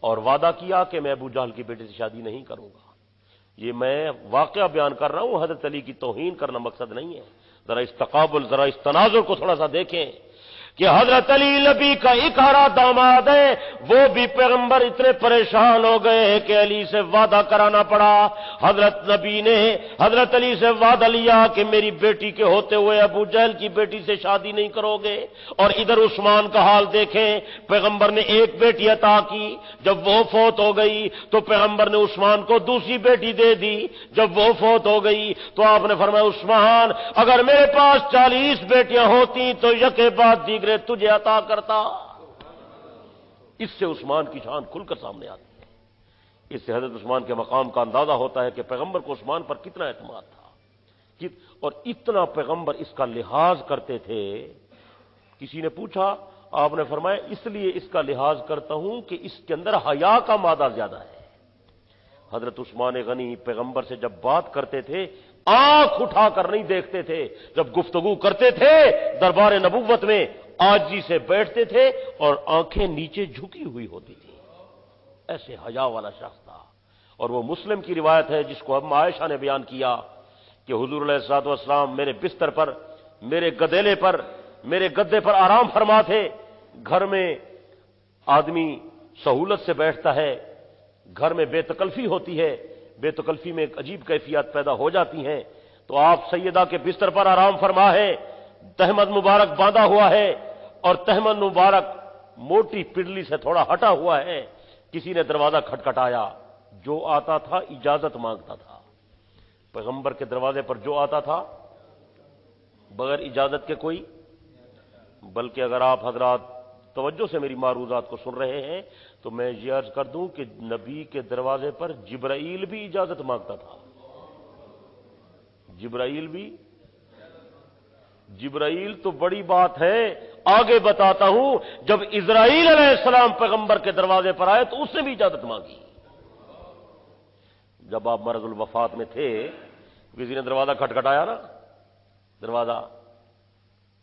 اور وعدہ کیا کہ میں ابو جہل کی بیٹی سے شادی نہیں کروں گا. یہ میں واقعہ بیان کر رہا ہوں, حضرت علی کی توہین کرنا مقصد نہیں ہے. ذرا اس تقابل, ذرا اس تناظر کو تھوڑا سا دیکھیں کہ حضرت علی نبی کا اکہرا داماد ہے, وہ بھی پیغمبر اتنے پریشان ہو گئے کہ علی سے وعدہ کرانا پڑا. حضرت نبی نے حضرت علی سے وعدہ لیا کہ میری بیٹی کے ہوتے ہوئے ابو جہل کی بیٹی سے شادی نہیں کرو گے. اور ادھر عثمان کا حال دیکھیں, پیغمبر نے ایک بیٹی عطا کی, جب وہ فوت ہو گئی تو پیغمبر نے عثمان کو دوسری بیٹی دے دی. جب وہ فوت ہو گئی تو آپ نے فرمایا عثمان اگر میرے پاس 40 بیٹیاں ہوتی تو یکے بعد دیگرے تجھے عطا کرتا. اس سے عثمان کی شان کھل کر سامنے آتی ہے. اس سے حضرت عثمان کے مقام کا اندازہ ہوتا ہے کہ پیغمبر کو عثمان پر کتنا اعتماد تھا اور اتنا پیغمبر اس کا لحاظ کرتے تھے. کسی نے پوچھا, آپ نے فرمایا اس لیے اس کا لحاظ کرتا ہوں کہ اس کے اندر حیا کا مادہ زیادہ ہے. حضرت عثمان غنی پیغمبر سے جب بات کرتے تھے آنکھ اٹھا کر نہیں دیکھتے تھے, جب گفتگو کرتے تھے دربار نبوت میں عاجزی سے بیٹھتے تھے اور آنکھیں نیچے جھکی ہوئی ہوتی تھی. ایسے حیا والا شخص تھا. اور وہ مسلم کی روایت ہے جس کو ام عائشہ نے بیان کیا کہ حضور علیہ الصلوۃ والسلام میرے بستر پر, میرے گدیلے پر, میرے گدے پر آرام فرما تھے. گھر میں آدمی سہولت سے بیٹھتا ہے, گھر میں بے تکلفی ہوتی ہے, بے تکلفی میں ایک عجیب کیفیات پیدا ہو جاتی ہیں. تو آپ سیدہ کے بستر پر آرام فرما ہے, تہمد مبارک باندھا ہوا ہے اور تہمد مبارک موٹی پڈلی سے تھوڑا ہٹا ہوا ہے. کسی نے دروازہ کھٹکھٹایا, جو آتا تھا اجازت مانگتا تھا. پیغمبر کے دروازے پر جو آتا تھا بغیر اجازت کے کوئی, بلکہ اگر آپ حضرات توجہ سے میری معروضات کو سن رہے ہیں تو میں یہ عرض کر دوں کہ نبی کے دروازے پر جبرائیل بھی اجازت مانگتا تھا. جبرائیل تو بڑی بات ہے, آگے بتاتا ہوں. جب اسرائیل علیہ السلام پیغمبر کے دروازے پر آئے تو اس نے بھی اجازت مانگی. جب آپ مرض الوفات میں تھے کسی نے دروازہ کھٹکھٹایا نا, دروازہ,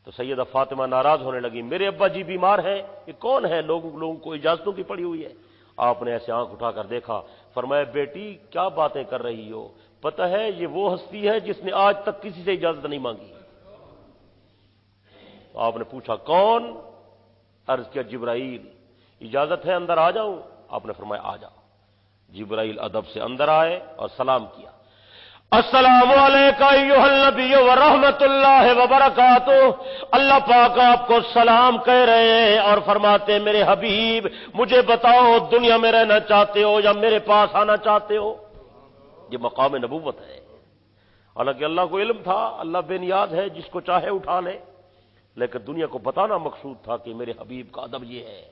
تو سیدہ فاطمہ ناراض ہونے لگی, میرے ابا جی بیمار ہیں, یہ کون ہے, لوگوں کو اجازتوں کی پڑی ہوئی ہے. آپ نے ایسے آنکھ اٹھا کر دیکھا, فرمایا بیٹی کیا باتیں کر رہی ہو, پتہ ہے یہ وہ ہستی ہے جس نے آج تک کسی سے اجازت نہیں مانگی. آپ نے پوچھا کون, عرض کیا جبرائیل. اجازت ہے اندر آ جاؤں؟ آپ نے فرمایا آ جاؤ. جبرائیل ادب سے اندر آئے اور سلام کیا, السلام علیکم ایھا النبی ورحمۃ اللہ وبرکاتہ. اللہ پاک آپ کو سلام کہہ رہے ہیں اور فرماتے ہیں میرے حبیب مجھے بتاؤ دنیا میں رہنا چاہتے ہو یا میرے پاس آنا چاہتے ہو؟ یہ مقام نبوت ہے۔ حالانکہ اللہ کو علم تھا، اللہ بے نیاز ہے، جس کو چاہے اٹھا لے، لیکن دنیا کو بتانا مقصود تھا کہ میرے حبیب کا ادب یہ ہے،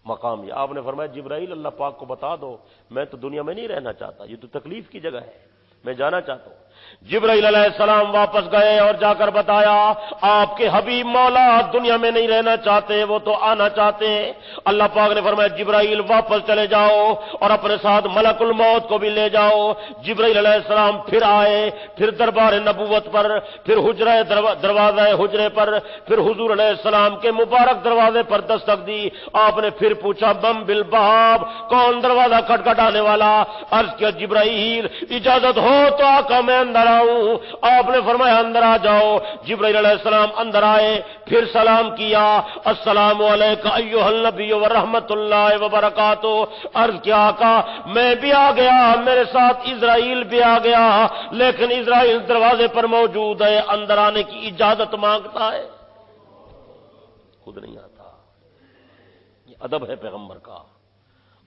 مقام یہ۔ آپ نے فرمایا جبرائیل اللہ پاک کو بتا دو، میں تو دنیا میں نہیں رہنا چاہتا، یہ تو تکلیف کی جگہ ہے، میں جانا چاہتا ہوں۔ جبرائیل علیہ السلام واپس گئے اور جا کر بتایا آپ کے حبیب مولا دنیا میں نہیں رہنا چاہتے، وہ تو آنا چاہتے ہیں۔ اللہ پاک نے فرمایا جبرائیل واپس چلے جاؤ اور اپنے ساتھ ملک الموت کو بھی لے جاؤ۔ جبرائیل علیہ السلام پھر آئے، پھر دربار نبوت پر، پھر دروازہ حجرے پر، پھر حضور علیہ السلام کے مبارک دروازے پر دستک دی۔ آپ نے پھر پوچھا بم بالباب، کون دروازہ کھٹکھٹانے والا؟ عرض کیا جبرائیل اجازت ہو تو آقا میں اندر آؤں۔ آپ نے فرمایا اندر آ جاؤ۔ جبرائیل علیہ السلام اندر آئے، پھر سلام کیا، السلام علیکم ایھا النبی ورحمۃ اللہ وبرکاتہ۔ عرض کیا آقا میں بھی آ گیا، میرے ساتھ اسرائیل بھی آ گیا، لیکن اسرائیل دروازے پر موجود ہے، اندر آنے کی اجازت مانگتا ہے، خود نہیں آتا۔ یہ ادب ہے پیغمبر کا،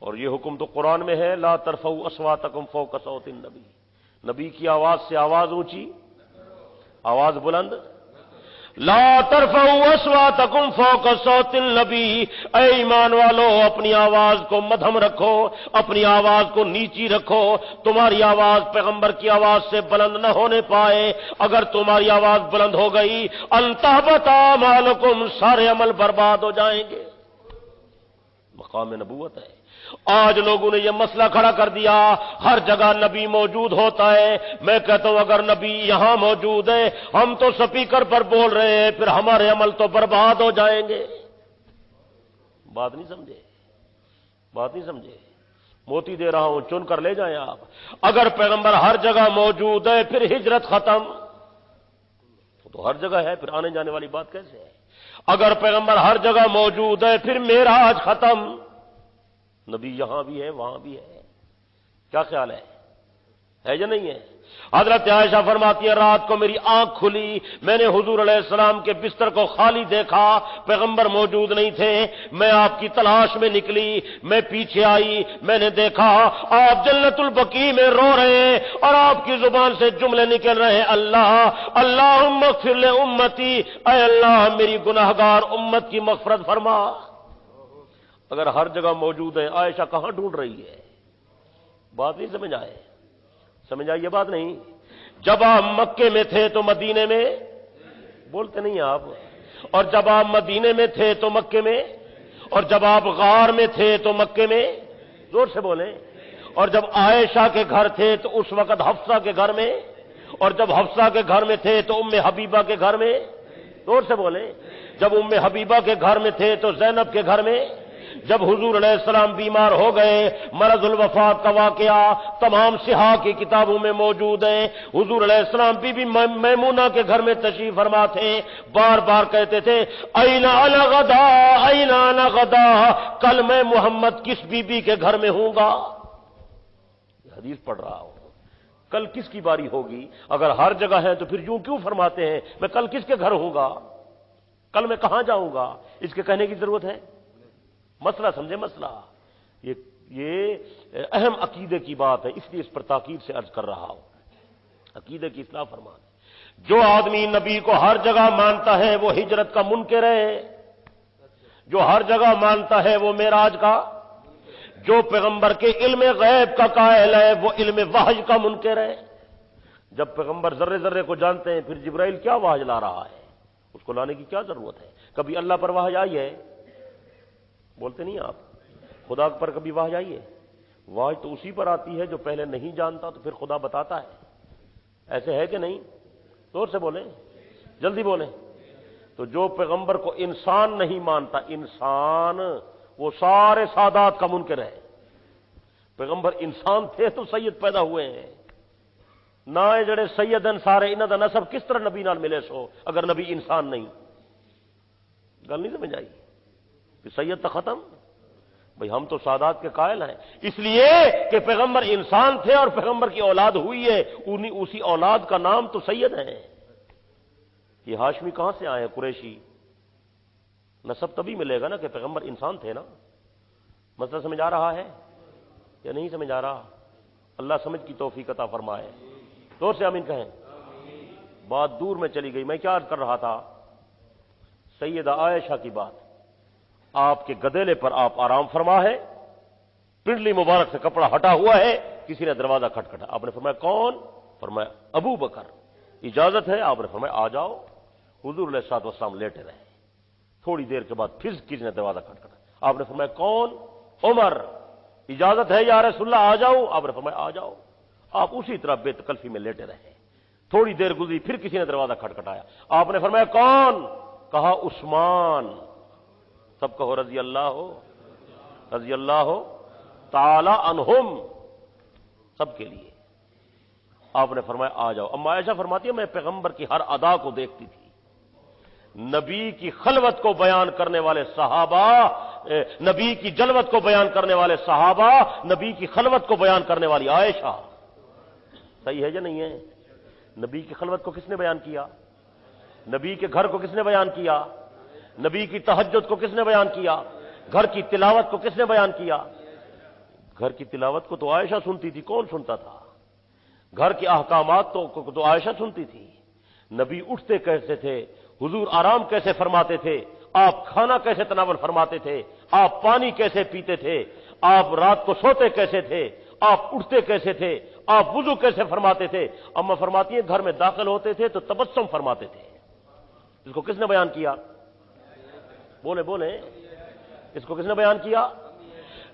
اور یہ حکم تو قرآن میں ہے، لا ترفعوا اصواتکم فوق صوت النبی، نبی کی آواز سے آواز اونچی، آواز بلند، لا ترفعوا اصواتکم فوق صوت النبی، اے ایمان والو اپنی آواز کو مدھم رکھو، اپنی آواز کو نیچی رکھو، تمہاری آواز پیغمبر کی آواز سے بلند نہ ہونے پائے۔ اگر تمہاری آواز بلند ہو گئی انتہبط اعمالکم، سارے عمل برباد ہو جائیں گے۔ مقام نبوت ہے۔ آج لوگوں نے یہ مسئلہ کھڑا کر دیا ہر جگہ نبی موجود ہوتا ہے۔ میں کہتا ہوں اگر نبی یہاں موجود ہے، ہم تو سپیکر پر بول رہے ہیں، پھر ہمارے عمل تو برباد ہو جائیں گے۔ بات نہیں سمجھے، بات نہیں سمجھے، موتی دے رہا ہوں، چن کر لے جائیں آپ۔ اگر پیغمبر ہر جگہ موجود ہے پھر ہجرت ختم، تو ہر جگہ ہے، پھر آنے جانے والی بات کیسے ہے؟ اگر پیغمبر ہر جگہ موجود ہے پھر معراج ختم، نبی یہاں بھی ہے وہاں بھی ہے، کیا خیال ہے یا نہیں ہے؟ حضرت عائشہ فرماتی ہے رات کو میری آنکھ کھلی، میں نے حضور علیہ السلام کے بستر کو خالی دیکھا، پیغمبر موجود نہیں تھے، میں آپ کی تلاش میں نکلی، میں پیچھے آئی، میں نے دیکھا آپ جنت البقیع میں رو رہے ہیں اور آپ کی زبان سے جملے نکل رہے ہیں، اللہ اللہم اغفر لامتی، اے اللہ میری گناہگار امت کی مغفرت فرما۔ اگر ہر جگہ موجود ہے عائشہ کہاں ڈھونڈ رہی ہے؟ بات نہیں سمجھ آئے، سمجھ آئی یہ بات نہیں؟ جب آپ مکے میں تھے تو مدینے میں بولتے نہیں آپ، اور جب آپ مدینے میں تھے تو مکے میں، اور جب آپ غار میں تھے تو مکے میں، زور سے بولیں، اور جب عائشہ کے گھر تھے تو اس وقت حفصہ کے گھر میں، اور جب حفصہ کے گھر میں تھے تو ام حبیبہ کے گھر میں، زور سے بولیں، جب ام حبیبہ کے گھر میں تھے تو زینب کے گھر میں، جب حضور علیہ السلام بیمار ہو گئے، مرض الوفات کا واقعہ تمام صحاح کی کتابوں میں موجود ہے، حضور علیہ السلام بی بی میمونہ کے گھر میں تشریف فرما تھے، بار بار کہتے تھے این انا غدا، این انا غدا، کل میں محمد کس بی بی کے گھر میں ہوں گا؟ یہ حدیث پڑھ رہا ہوں، کل کس کی باری ہوگی؟ اگر ہر جگہ ہے تو پھر یوں کیوں فرماتے ہیں میں کل کس کے گھر ہوں گا، کل میں کہاں جاؤں گا؟ اس کے کہنے کی ضرورت ہے؟ مسئلہ سمجھے، مسئلہ یہ اہم عقیدے کی بات ہے، اس لیے اس پر تاکید سے عرض کر رہا ہوں، عقیدے کی اصلاح فرمان۔ جو آدمی نبی کو ہر جگہ مانتا ہے وہ ہجرت کا منکر ہے، جو ہر جگہ مانتا ہے وہ معراج کا، جو پیغمبر کے علم غیب کا قائل ہے وہ علم وحی کا منکر ہے۔ جب پیغمبر ذرے ذرے کو جانتے ہیں پھر جبرائیل کیا وحی لا رہا ہے؟ اس کو لانے کی کیا ضرورت ہے؟ کبھی اللہ پر وحی آئی ہے؟ بولتے نہیں آپ؟ خدا پر کبھی وحی آئی ہے؟ وحی تو اسی پر آتی ہے جو پہلے نہیں جانتا تو پھر خدا بتاتا ہے، ایسے ہے کہ نہیں؟ زور سے بولیں، جلدی بولیں۔ تو جو پیغمبر کو انسان نہیں مانتا، انسان وہ سارے سادات کا منکر ہے۔ پیغمبر انسان تھے تو سید پیدا ہوئے ہیں، نہ جڑے سیدن سارے انہاں دا نسب کس طرح نبی نال ملے سو اگر نبی انسان نہیں؟ گل نہیں سمجھ آئی؟ کہ سید تو ختم، بھئی ہم تو سادات کے قائل ہیں، اس لیے کہ پیغمبر انسان تھے اور پیغمبر کی اولاد ہوئی ہے، اسی اولاد کا نام تو سید ہے۔ یہ ہاشمی کہاں سے آئے ہیں؟ قریشی نسب تبھی ملے گا نا کہ پیغمبر انسان تھے نا۔ مسئلہ سمجھ آ رہا ہے یا نہیں سمجھ آ رہا؟ اللہ سمجھ کی توفیق عطا فرمائے. زور سے آمین کہیں. بات دور میں چلی گئی. میں کیا عرض کر رہا تھا؟ سیدہ عائشہ کی بات. آپ کے گدیلے پر آپ آرام فرما ہے, پنڈلی مبارک سے کپڑا ہٹا ہوا ہے, کسی نے دروازہ کھٹکھٹا. آپ نے فرمایا کون؟ فرمایا ابو بکر. اجازت ہے؟ آپ نے فرمایا آ جاؤ. حضور علیہ الصلوۃ والسلام لیٹے رہے. تھوڑی دیر کے بعد پھر کسی نے دروازہ کھٹکھٹا. آپ نے فرمایا کون؟ عمر. اجازت ہے یا رسول اللہ آ جاؤ؟ آپ نے فرمایا آ جاؤ. آپ اسی طرح بے تکلفی میں لیٹے رہے. تھوڑی دیر گزری, پھر کسی نے دروازہ کھٹکھٹایا. آپ نے فرمایا کون؟ کہا عثمان. سب کہو رضی اللہ ہو, رضی اللہ ہو تعالی عنہم, سب کے لیے. آپ نے فرمایا آ جاؤ. اما عائشہ فرماتی ہے میں پیغمبر کی ہر ادا کو دیکھتی تھی. نبی کی خلوت کو بیان کرنے والے صحابہ, نبی کی جلوت کو بیان کرنے والے صحابہ, نبی کی خلوت کو بیان کرنے والی عائشہ. صحیح ہے یا نہیں ہے؟ نبی کی خلوت کو کس نے بیان کیا؟ نبی کے گھر کو کس نے بیان کیا؟ نبی کی تہجد کو کس نے بیان کیا؟ گھر کی تلاوت کو کس نے بیان کیا؟ گھر کی تلاوت کو تو عائشہ سنتی تھی. کون سنتا تھا؟ گھر کے احکامات تو عائشہ سنتی تھی. نبی اٹھتے کیسے تھے, حضور آرام کیسے فرماتے تھے, آپ کھانا کیسے تناول فرماتے تھے, آپ پانی کیسے پیتے تھے, آپ رات کو سوتے کیسے تھے, آپ اٹھتے کیسے تھے, آپ وضو کیسے فرماتے تھے. اما فرماتی ہیں گھر میں داخل ہوتے تھے تو تبسم فرماتے تھے. اس کو کس نے بیان کیا؟ بولے بولے, اس کو کس نے بیان کیا؟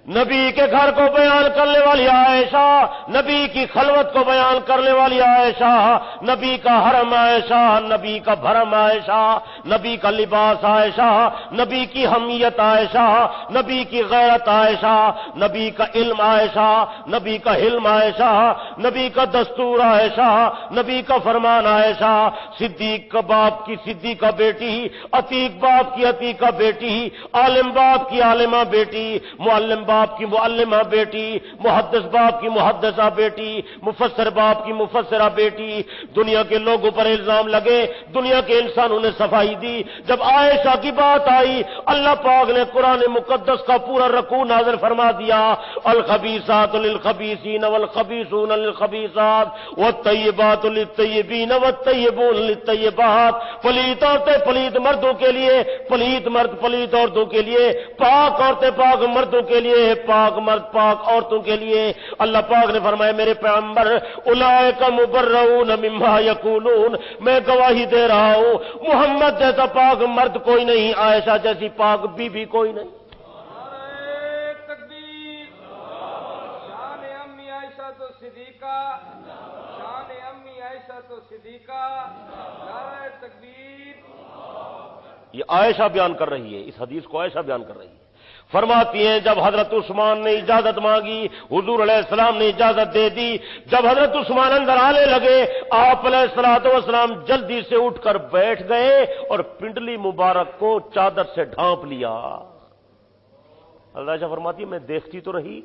نبی کے گھر کو بیان کرنے والی عائشہ, نبی کی خلوت کو بیان کرنے والی عائشہ, نبی کا حرم عائشہ, نبی کا بھرم عائشہ, نبی کا لباس عائشہ, نبی کی حمیت عائشہ, نبی کی غیرت عائشہ, نبی کا علم عائشہ, نبی کا حلم عائشہ, نبی کا دستور عائشہ, نبی کا فرمان عائشہ, صدیق کا باپ کی صدیقہ بیٹی, عتیق باپ کی عتیقہ بیٹی, عالم باپ کی عالمہ بیٹی, معلم باپ کی معلمہ بیٹی, محدث باپ کی محدثہ بیٹی, مفسر باپ کی مفسرہ بیٹی. دنیا کے لوگوں پر الزام لگے, دنیا کے انسانوں نے صفائی دی. جب عائشہ کی بات آئی, اللہ پاک نے قرآن مقدس کا پورا رکوع نازل فرما دیا. الخبیثات للخبیثین والخبیثون للخبیثات والطیبات للطیبین والطیبون للطیبات. پلیت عورتیں پلیت مردوں کے لیے, پلیت مرد پلیت عورتوں کے لیے, پاک عورتیں پاک مردوں کے لیے, پاک مرد پاک عورتوں کے لیے. اللہ پاک نے فرمایا میرے پیغمبر اولئک مبرؤون مما یقولون, میں گواہی دے رہا ہوں محمد جیسا پاک مرد کوئی نہیں, عائشہ جیسی پاک بی بی کوئی نہیں. نعرہ تکبیر. شان امی عائشہ تو صدیقہ, شان امی عائشہ تو صدیقہ. نعرہ تکبیر. یہ عائشہ بیان کر رہی ہے, اس حدیث کو عائشہ بیان کر رہی ہے. فرماتی ہیں جب حضرت عثمان نے اجازت مانگی, حضور علیہ السلام نے اجازت دے دی. جب حضرت عثمان اندر آنے لگے, آپ علیہ الصلوۃ والسلام جلدی سے اٹھ کر بیٹھ گئے اور پنڈلی مبارک کو چادر سے ڈھانپ لیا. اللہ فرماتی ہے میں دیکھتی تو رہی,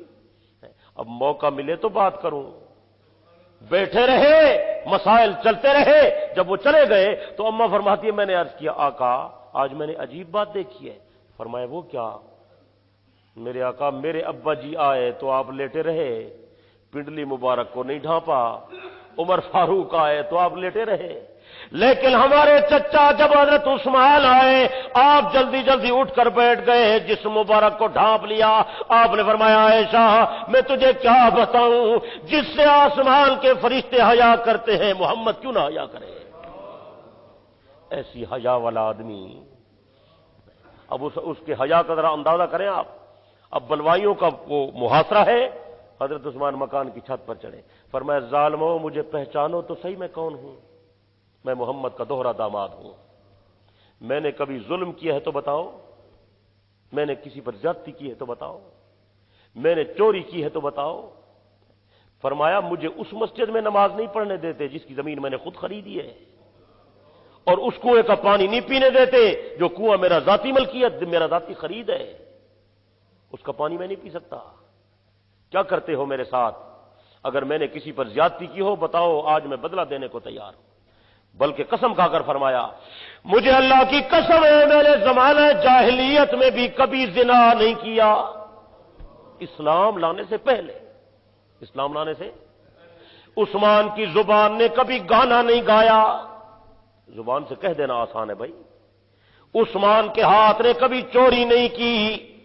اب موقع ملے تو بات کروں. بیٹھے رہے, مسائل چلتے رہے. جب وہ چلے گئے تو اماں فرماتی ہے میں نے عرض کیا آقا آج میں نے عجیب بات دیکھی ہے. فرمایا وہ کیا؟ میرے آقا میرے ابا جی آئے تو آپ لیٹے رہے, پنڈلی مبارک کو نہیں ڈھانپا. عمر فاروق آئے تو آپ لیٹے رہے, لیکن ہمارے چچا جب حضرت عثمان آئے آپ جلدی جلدی اٹھ کر بیٹھ گئے, جس مبارک کو ڈھانپ لیا. آپ نے فرمایا عائشہ میں تجھے کیا بتاؤں, جس سے آسمان کے فرشتے حیا کرتے ہیں محمد کیوں نہ حیا کرے؟ ایسی حیا والا آدمی. اب اس کے حیا کا ذرا اندازہ کریں آپ. اب بلوائیوں کا وہ محاصرہ ہے. حضرت عثمان مکان کی چھت پر چڑھے, فرمایا ظالموں مجھے پہچانو تو صحیح میں کون ہوں. میں محمد کا دوہرا داماد ہوں. میں نے کبھی ظلم کیا ہے تو بتاؤ, میں نے کسی پر زیادتی کی ہے تو بتاؤ, میں نے چوری کی ہے تو بتاؤ. فرمایا مجھے اس مسجد میں نماز نہیں پڑھنے دیتے جس کی زمین میں نے خود خریدی ہے, اور اس کنویں کا پانی نہیں پینے دیتے جو کنواں میرا ذاتی ملکیت میرا ذاتی خرید ہے, اس کا پانی میں نہیں پی سکتا. کیا کرتے ہو میرے ساتھ؟ اگر میں نے کسی پر زیادتی کی ہو بتاؤ, آج میں بدلہ دینے کو تیار ہوں. بلکہ قسم کھا کر فرمایا مجھے اللہ کی قسم ہے میں نے زمانہ جاہلیت میں بھی کبھی زنا نہیں کیا. اسلام لانے سے پہلے, اسلام لانے سے عثمان کی زبان نے کبھی گانا نہیں گایا، زبان سے کہہ دینا آسان ہے بھائی۔ عثمان کے ہاتھ نے کبھی چوری نہیں کی،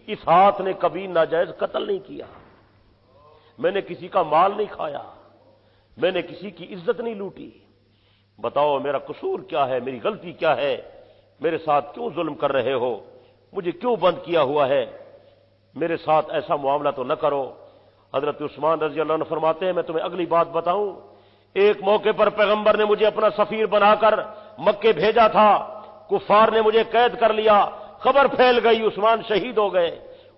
اس ہاتھ نے کبھی ناجائز قتل نہیں کیا، میں نے کسی کا مال نہیں کھایا، میں نے کسی کی عزت نہیں لوٹی۔ بتاؤ میرا قصور کیا ہے، میری غلطی کیا ہے، میرے ساتھ کیوں ظلم کر رہے ہو، مجھے کیوں بند کیا ہوا ہے، میرے ساتھ ایسا معاملہ تو نہ کرو۔ حضرت عثمان رضی اللہ عنہ فرماتے ہیں میں تمہیں اگلی بات بتاؤں، ایک موقع پر پیغمبر نے مجھے اپنا سفیر بنا کر مکے بھیجا تھا، کفار نے مجھے قید کر لیا، خبر پھیل گئی عثمان شہید ہو گئے۔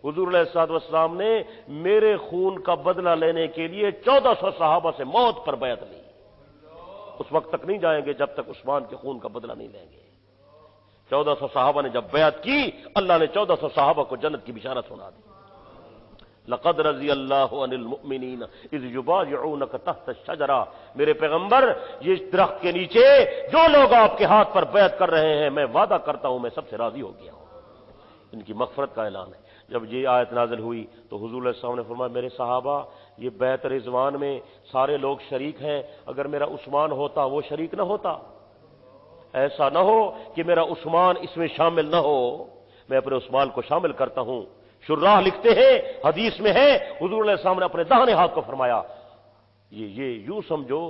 حضور علیہ الصلوۃ والسلام نے میرے خون کا بدلہ لینے کے لیے 1400 صحابہ سے موت پر بیعت لی، اس وقت تک نہیں جائیں گے جب تک عثمان کے خون کا بدلہ نہیں لیں گے۔ 1400 صحابہ نے جب بیعت کی، اللہ نے 1400 صحابہ کو جنت کی بشارت سنا دی۔ لقد رضی اللہ عن المؤمنین اذ یبایعونک تحت الشجرہ، میرے پیغمبر یہ درخت کے نیچے جو لوگ آپ کے ہاتھ پر بیعت کر رہے ہیں، میں وعدہ کرتا ہوں میں سب سے راضی ہو گیا ہوں۔ ان کی مغفرت کا اعلان ہے۔ جب یہ آیت نازل ہوئی تو حضور علیہ السلام نے فرمایا میرے صحابہ یہ بیعت رضوان میں سارے لوگ شریک ہیں، اگر میرا عثمان ہوتا وہ شریک نہ ہوتا، ایسا نہ ہو کہ میرا عثمان اس میں شامل نہ ہو، میں اپنے عثمان کو شامل کرتا ہوں۔ شراح لکھتے ہیں، حدیث میں ہے حضور علیہ السلام نے اپنے داہنے ہاتھ کو فرمایا یہ یوں سمجھو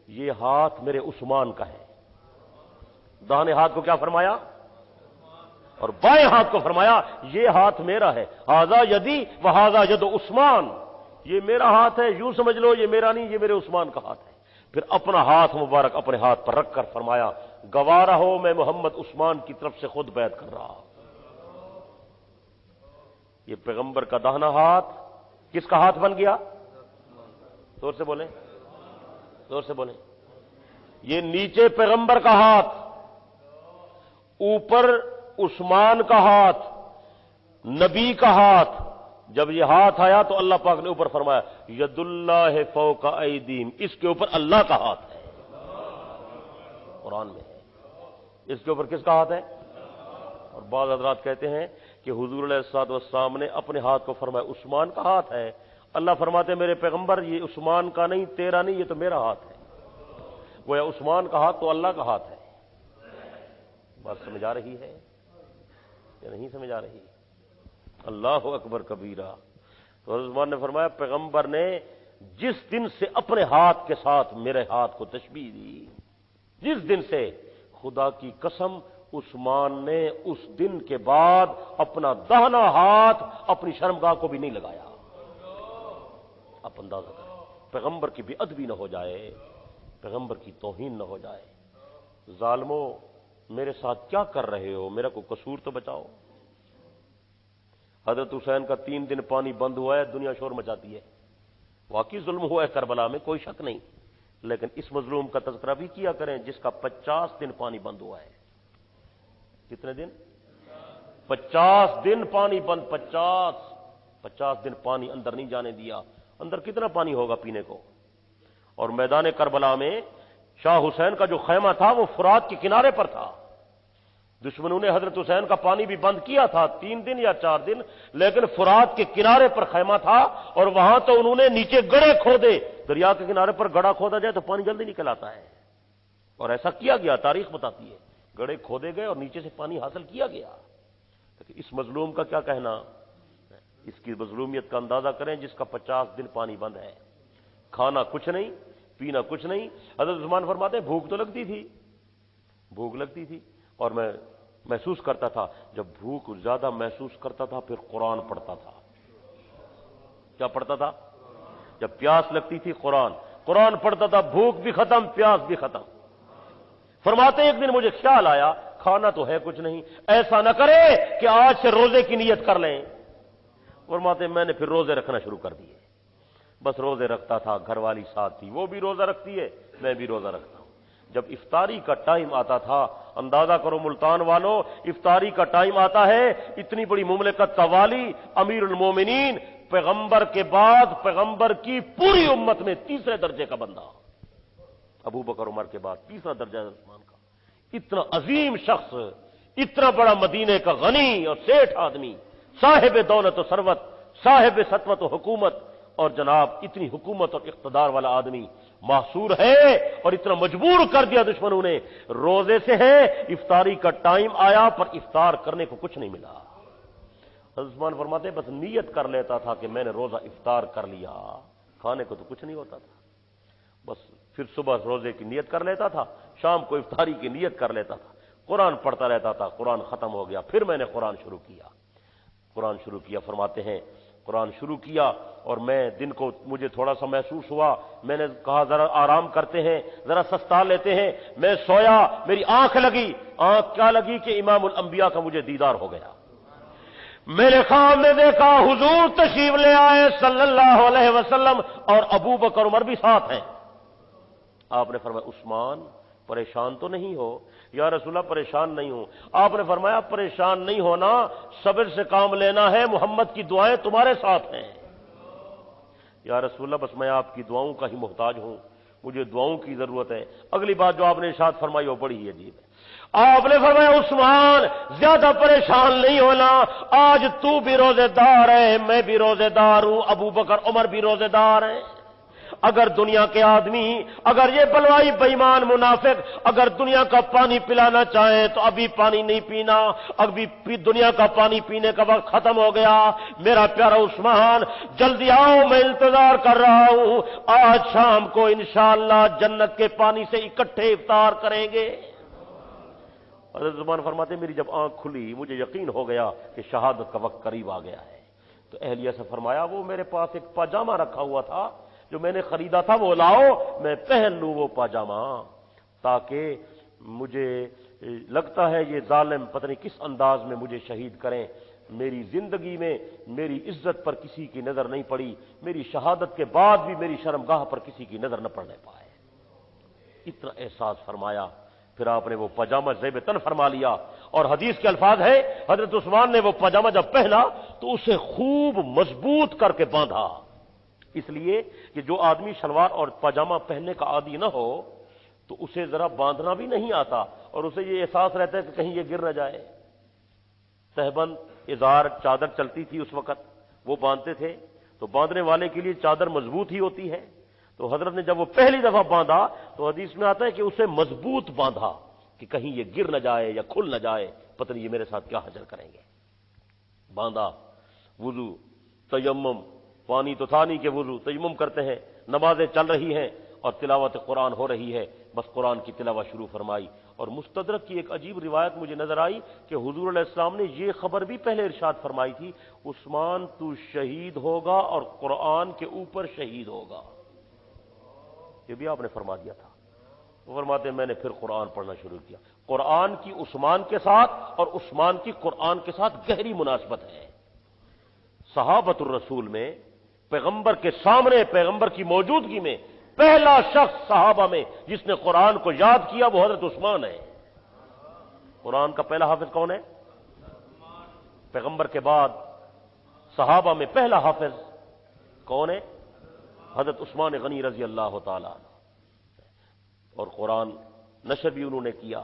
یہ ہاتھ میرے عثمان کا ہے، داہنے ہاتھ کو کیا فرمایا، اور بائیں ہاتھ کو فرمایا یہ ہاتھ میرا ہے، ھذا یدی وھذا ید عثمان، یہ میرا ہاتھ ہے، یوں سمجھ لو یہ میرا نہیں، یہ میرے عثمان کا ہاتھ ہے۔ پھر اپنا ہاتھ مبارک اپنے ہاتھ پر رکھ کر فرمایا گوارا ہو میں محمد عثمان کی طرف سے خود بیعت کر رہا۔ یہ پیغمبر کا داہنا ہاتھ کس کا ہاتھ بن گیا؟ زور سے بولیں، زور سے بولیں۔ یہ نیچے پیغمبر کا ہاتھ، اوپر عثمان کا ہاتھ، نبی کا ہاتھ۔ جب یہ ہاتھ آیا تو اللہ پاک نے اوپر فرمایا ید اللہ فوق ایدیہم، اس کے اوپر اللہ کا ہاتھ ہے، قرآن میں ہے، اس کے اوپر کس کا ہاتھ ہے؟ اور بعض حضرات کہتے ہیں کہ حضور علیہ الصلوۃ والسلام نے اپنے ہاتھ کو فرمایا عثمان کا ہاتھ ہے، اللہ فرماتے ہیں میرے پیغمبر یہ عثمان کا نہیں، تیرا نہیں، یہ تو میرا ہاتھ ہے۔ گویا عثمان کا ہاتھ تو اللہ کا ہاتھ ہے۔ بات سمجھ آ رہی ہے یا نہیں سمجھ آ رہی؟ اللہ اکبر کبیرہ۔ تو حضرت عثمان نے فرمایا پیغمبر نے جس دن سے اپنے ہاتھ کے ساتھ میرے ہاتھ کو تشبیہ دی، جس دن سے، خدا کی قسم عثمان نے اس دن کے بعد اپنا داہنا ہاتھ اپنی شرمگاہ کو بھی نہیں لگایا۔ آپ اندازہ کریں پیغمبر کی بے ادبی نہ ہو جائے، پیغمبر کی توہین نہ ہو جائے۔ ظالموں میرے ساتھ کیا کر رہے ہو، میرا کوئی قصور تو بچاؤ۔ حضرت حسین کا 3 دن پانی بند ہوا ہے، دنیا شور مچاتی ہے، واقعی ظلم ہوا ہے کربلا میں، کوئی شک نہیں، لیکن اس مظلوم کا تذکرہ بھی کیا کریں جس کا 50 دن پانی بند ہوا ہے۔ کتنے دن؟ 50 دن پانی بند، 50 دن پانی اندر نہیں جانے دیا۔ اندر کتنا پانی ہوگا پینے کو؟ اور میدان کربلا میں شاہ حسین کا جو خیمہ تھا وہ فرات کے کنارے پر تھا، دشمنوں نے حضرت حسین کا پانی بھی بند کیا تھا 3 دن یا 4 دن، لیکن فرات کے کنارے پر خیمہ تھا اور وہاں تو انہوں نے نیچے گڑھے کھودے، دریا کے کنارے پر گڑھا کھودا جائے تو پانی جلدی نکل آتا ہے، اور ایسا کیا گیا، تاریخ بتاتی ہے، گڑھے کھودے گئے اور نیچے سے پانی حاصل کیا گیا۔ اس مظلوم کا کیا کہنا؟ اس کی مظلومیت کا اندازہ کریں جس کا 50 دن پانی بند ہے، کھانا کچھ نہیں، پینا کچھ نہیں۔ حضرت عثمان فرماتے ہیں بھوک تو لگتی تھی، بھوک لگتی تھی، اور میں محسوس کرتا تھا، جب بھوک زیادہ محسوس کرتا تھا پھر قرآن پڑھتا تھا۔ کیا پڑھتا تھا؟ جب پیاس لگتی تھی قرآن پڑھتا تھا، بھوک بھی ختم، پیاس بھی ختم۔ فرماتے ایک دن مجھے خیال آیا کھانا تو ہے کچھ نہیں، ایسا نہ کرے کہ آج سے روزے کی نیت کر لیں۔ فرماتے میں نے پھر روزے رکھنا شروع کر دیے، بس روزے رکھتا تھا، گھر والی ساتھ تھی، وہ بھی روزہ رکھتی ہے، میں بھی روزہ رکھتا ہوں۔ جب افطاری کا ٹائم آتا تھا، اندازہ کرو ملتان والو، افطاری کا ٹائم آتا ہے، اتنی بڑی مملکت کا والی، امیر المومنین، پیغمبر کے بعد پیغمبر کی پوری امت میں 3 درجے کا بندہ، ابو بکر عمر کے بعد 3 درجہ عثمان کا، اتنا عظیم شخص، اتنا بڑا مدینے کا غنی اور سیٹھ آدمی، صاحب دولت و ثروت، صاحب سطوت و حکومت، اور جناب اتنی حکومت اور اقتدار والا آدمی محصور ہے اور اتنا مجبور کر دیا دشمنوں نے، روزے سے ہے، افطاری کا ٹائم آیا پر افطار کرنے کو کچھ نہیں ملا۔ حضرت عثمان فرماتے بس نیت کر لیتا تھا کہ میں نے روزہ افطار کر لیا، کھانے کو تو کچھ نہیں ہوتا تھا، بس پھر صبح روزے کی نیت کر لیتا تھا، شام کو افطاری کی نیت کر لیتا تھا، قرآن پڑھتا رہتا تھا، قرآن ختم ہو گیا، پھر میں نے قرآن شروع کیا۔ فرماتے ہیں قرآن شروع کیا اور میں دن کو مجھے تھوڑا سا محسوس ہوا، میں نے کہا ذرا آرام کرتے ہیں، ذرا سستا لیتے ہیں، میں سویا، میری آنکھ کیا لگی کہ امام الانبیاء کا مجھے دیدار ہو گیا۔ میرے خواب میں دیکھا حضور تشریف لے آئے صلی اللہ علیہ وسلم اور ابو بکر عمر بھی ساتھ ہیں۔ آپ نے فرمایا عثمان پریشان تو نہیں ہو؟ یا رسول اللہ پریشان نہیں ہوں۔ آپ نے فرمایا پریشان نہیں ہونا، صبر سے کام لینا ہے، محمد کی دعائیں تمہارے ساتھ ہیں۔ یا رسول اللہ بس میں آپ کی دعاؤں کا ہی محتاج ہوں، مجھے دعاؤں کی ضرورت ہے۔ اگلی بات جو آپ نے ارشاد فرمائی وہ بڑی ہی عجیب ہے۔ آپ نے فرمایا عثمان زیادہ پریشان نہیں ہونا، آج تو بھی روزے دار ہے، میں بھی روزے دار ہوں، ابو بکر عمر بھی روزے دار ہیں۔ اگر دنیا کے آدمی، اگر یہ بلوائی بے ایمان منافق اگر دنیا کا پانی پلانا چاہیں تو ابھی پانی نہیں پینا، ابھی دنیا کا پانی پینے کا وقت ختم ہو گیا۔ میرا پیارا عثمان جلدی آؤ، میں انتظار کر رہا ہوں، آج شام کو انشاءاللہ جنت کے پانی سے اکٹھے افطار کریں گے۔ حضرت عثمان فرماتے میری جب آنکھ کھلی مجھے یقین ہو گیا کہ شہادت کا وقت قریب آ گیا ہے، تو اہلیہ سے فرمایا وہ میرے پاس ایک پاجامہ رکھا ہوا تھا جو میں نے خریدا تھا، وہ لاؤ میں پہن لوں وہ پاجامہ، تاکہ مجھے لگتا ہے یہ ظالم پتہ نہیں کس انداز میں مجھے شہید کریں، میری زندگی میں میری عزت پر کسی کی نظر نہیں پڑی، میری شہادت کے بعد بھی میری شرمگاہ پر کسی کی نظر نہ پڑنے پائے، اتنا احساس فرمایا۔ پھر آپ نے وہ پاجامہ زیب تن فرما لیا، اور حدیث کے الفاظ ہے حضرت عثمان نے وہ پاجامہ جب پہنا تو اسے خوب مضبوط کر کے باندھا، اس لیے کہ جو آدمی شلوار اور پاجامہ پہننے کا عادی نہ ہو تو اسے ذرا باندھنا بھی نہیں آتا، اور اسے یہ احساس رہتا ہے کہ کہیں یہ گر نہ جائے۔ تہبند ازار چادر چلتی تھی اس وقت، وہ باندھتے تھے، تو باندھنے والے کے لیے چادر مضبوط ہی ہوتی ہے، تو حضرت نے جب وہ پہلی دفعہ باندھا تو حدیث میں آتا ہے کہ اسے مضبوط باندھا کہ کہیں یہ گر نہ جائے یا کھل نہ جائے، پتہ نہیں یہ میرے ساتھ کیا حشر کریں گے۔ باندھا، وضو، تیمم، پانی تو تھا نہیں کہ وضو، تیمم کرتے ہیں، نمازیں چل رہی ہیں اور تلاوت قرآن ہو رہی ہے، بس قرآن کی تلاوت شروع فرمائی۔ اور مستدرک کی ایک عجیب روایت مجھے نظر آئی کہ حضور علیہ السلام نے یہ خبر بھی پہلے ارشاد فرمائی تھی عثمان تو شہید ہوگا اور قرآن کے اوپر شہید ہوگا، یہ بھی آپ نے فرما دیا تھا۔ وہ فرماتے ہیں میں نے پھر قرآن پڑھنا شروع کیا۔ قرآن کی عثمان کے ساتھ اور عثمان کی قرآن کے ساتھ گہری مناسبت ہے۔ صحابۃ الرسول میں پیغمبر کے سامنے، پیغمبر کی موجودگی میں پہلا شخص صحابہ میں جس نے قرآن کو یاد کیا وہ حضرت عثمان ہے۔ قرآن کا پہلا حافظ کون ہے؟ پیغمبر کے بعد صحابہ میں پہلا حافظ کون ہے؟ حضرت عثمان غنی رضی اللہ تعالی عنہ۔ اور قرآن نشر بھی انہوں نے کیا،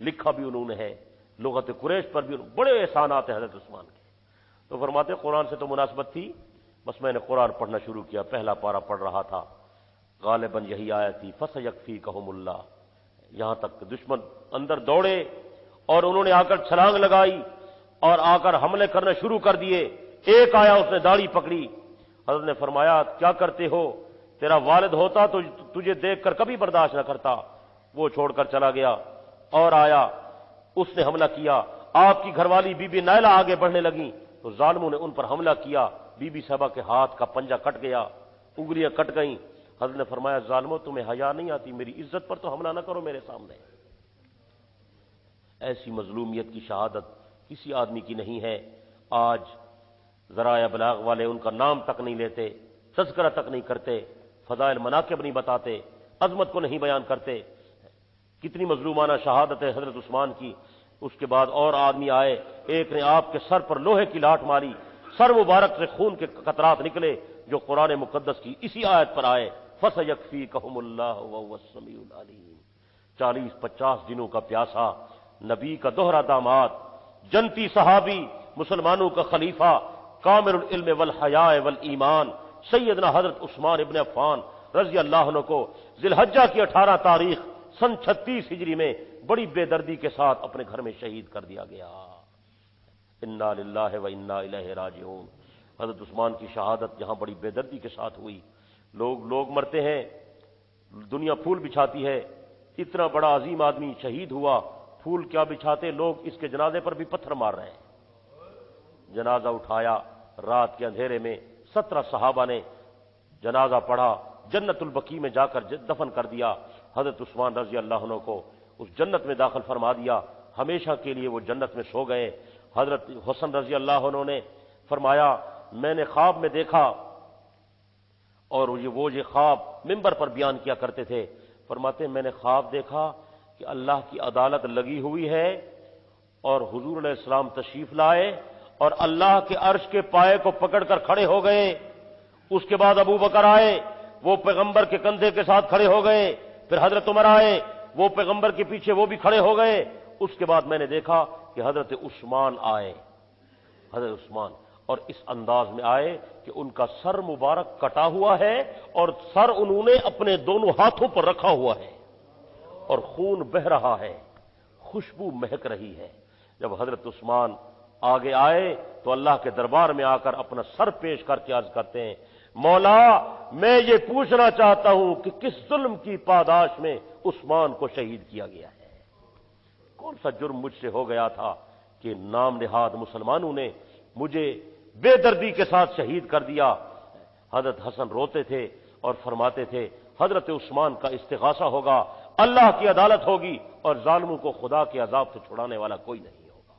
لکھا بھی انہوں نے ہے، لغت قریش پر بھی بڑے احسانات ہیں حضرت عثمان کے۔ تو فرماتے قرآن سے تو مناسبت تھی، بس میں نے قرآن پڑھنا شروع کیا، پہلا پارہ پڑھ رہا تھا، غالباً یہی آیت تھی فَسَيَكْفِيكَهُمُ اللَّهُ، یہاں تک دشمن اندر دوڑے اور انہوں نے آ کر چھلانگ لگائی اور آ کر حملے کرنا شروع کر دیے۔ ایک آیا اس نے داڑھی پکڑی، حضرت نے فرمایا کیا کرتے ہو؟ تیرا والد ہوتا تو تجھے دیکھ کر کبھی برداشت نہ کرتا، وہ چھوڑ کر چلا گیا۔ اور آیا، اس نے حملہ کیا، آپ کی گھر والی بی بی نائلہ آگے بڑھنے لگیں تو ظالموں نے ان پر حملہ کیا، بی بی صاحبہ کے ہاتھ کا پنجہ کٹ گیا، انگلیاں کٹ گئیں۔ حضرت نے فرمایا ظالموں تمہیں حیا نہیں آتی، میری عزت پر تو حملہ نہ کرو میرے سامنے۔ ایسی مظلومیت کی شہادت کسی آدمی کی نہیں ہے۔ آج ذرائع ابلاغ والے ان کا نام تک نہیں لیتے، تذکرہ تک نہیں کرتے، فضائل مناقب نہیں بتاتے، عظمت کو نہیں بیان کرتے۔ کتنی مظلومانہ شہادت ہے حضرت عثمان کی۔ اس کے بعد اور آدمی آئے، ایک نے آپ کے سر پر لوہے کی لاٹ ماری، سر مبارک سے خون کے قطرات نکلے جو قرآن مقدس کی اسی آیت پر آئے فَسَيَكْفِيكَهُمُ اللَّهُ وَهُوَ السَّمِيعُ الْعَلِيمُ۔ 40-50 دنوں کا پیاسا، نبی کا دوہرا داماد، جنتی صحابی، مسلمانوں کا خلیفہ، کامل العلم والحیاء والایمان، سیدنا حضرت عثمان ابن عفان رضی اللہ عنہ کو ذی الحجہ کی 18 تاریخ سن 36 ہجری میں بڑی بے دردی کے ساتھ اپنے گھر میں شہید کر دیا گیا۔ انا للہ و انا الیہ راجعون۔ حضرت عثمان کی شہادت یہاں بڑی بے دردی کے ساتھ ہوئی۔ لوگ مرتے ہیں، دنیا پھول بچھاتی ہے، اتنا بڑا عظیم آدمی شہید ہوا، پھول کیا بچھاتے، لوگ اس کے جنازے پر بھی پتھر مار رہے ہیں۔ جنازہ اٹھایا، رات کے اندھیرے میں 17 صحابہ نے جنازہ پڑھا، جنت البقیع میں جا کر دفن کر دیا۔ حضرت عثمان رضی اللہ عنہ کو اس جنت میں داخل فرما دیا، ہمیشہ کے لیے وہ جنت میں سو گئے۔ حضرت حسن رضی اللہ عنہ نے فرمایا میں نے خواب میں دیکھا، اور وہ یہ خواب منبر پر بیان کیا کرتے تھے، فرماتے میں نے خواب دیکھا کہ اللہ کی عدالت لگی ہوئی ہے اور حضور علیہ السلام تشریف لائے اور اللہ کے عرش کے پائے کو پکڑ کر کھڑے ہو گئے۔ اس کے بعد ابو بکر آئے، وہ پیغمبر کے کندھے کے ساتھ کھڑے ہو گئے، پھر حضرت عمر آئے، وہ پیغمبر کے پیچھے وہ بھی کھڑے ہو گئے۔ اس کے بعد میں نے دیکھا کہ حضرت عثمان آئے، حضرت عثمان، اور اس انداز میں آئے کہ ان کا سر مبارک کٹا ہوا ہے اور سر انہوں نے اپنے دونوں ہاتھوں پر رکھا ہوا ہے اور خون بہ رہا ہے، خوشبو مہک رہی ہے۔ جب حضرت عثمان آگے آئے تو اللہ کے دربار میں آ کر اپنا سر پیش کر کے عرض کرتے ہیں مولا میں یہ پوچھنا چاہتا ہوں کہ کس ظلم کی پاداش میں عثمان کو شہید کیا گیا ہے؟ کون سا جرم مجھ سے ہو گیا تھا کہ نام نہاد مسلمانوں نے مجھے بے دردی کے ساتھ شہید کر دیا؟ حضرت حسن روتے تھے اور فرماتے تھے حضرت عثمان کا استغاثہ ہوگا، اللہ کی عدالت ہوگی اور ظالموں کو خدا کے عذاب سے چھڑانے والا کوئی نہیں ہوگا۔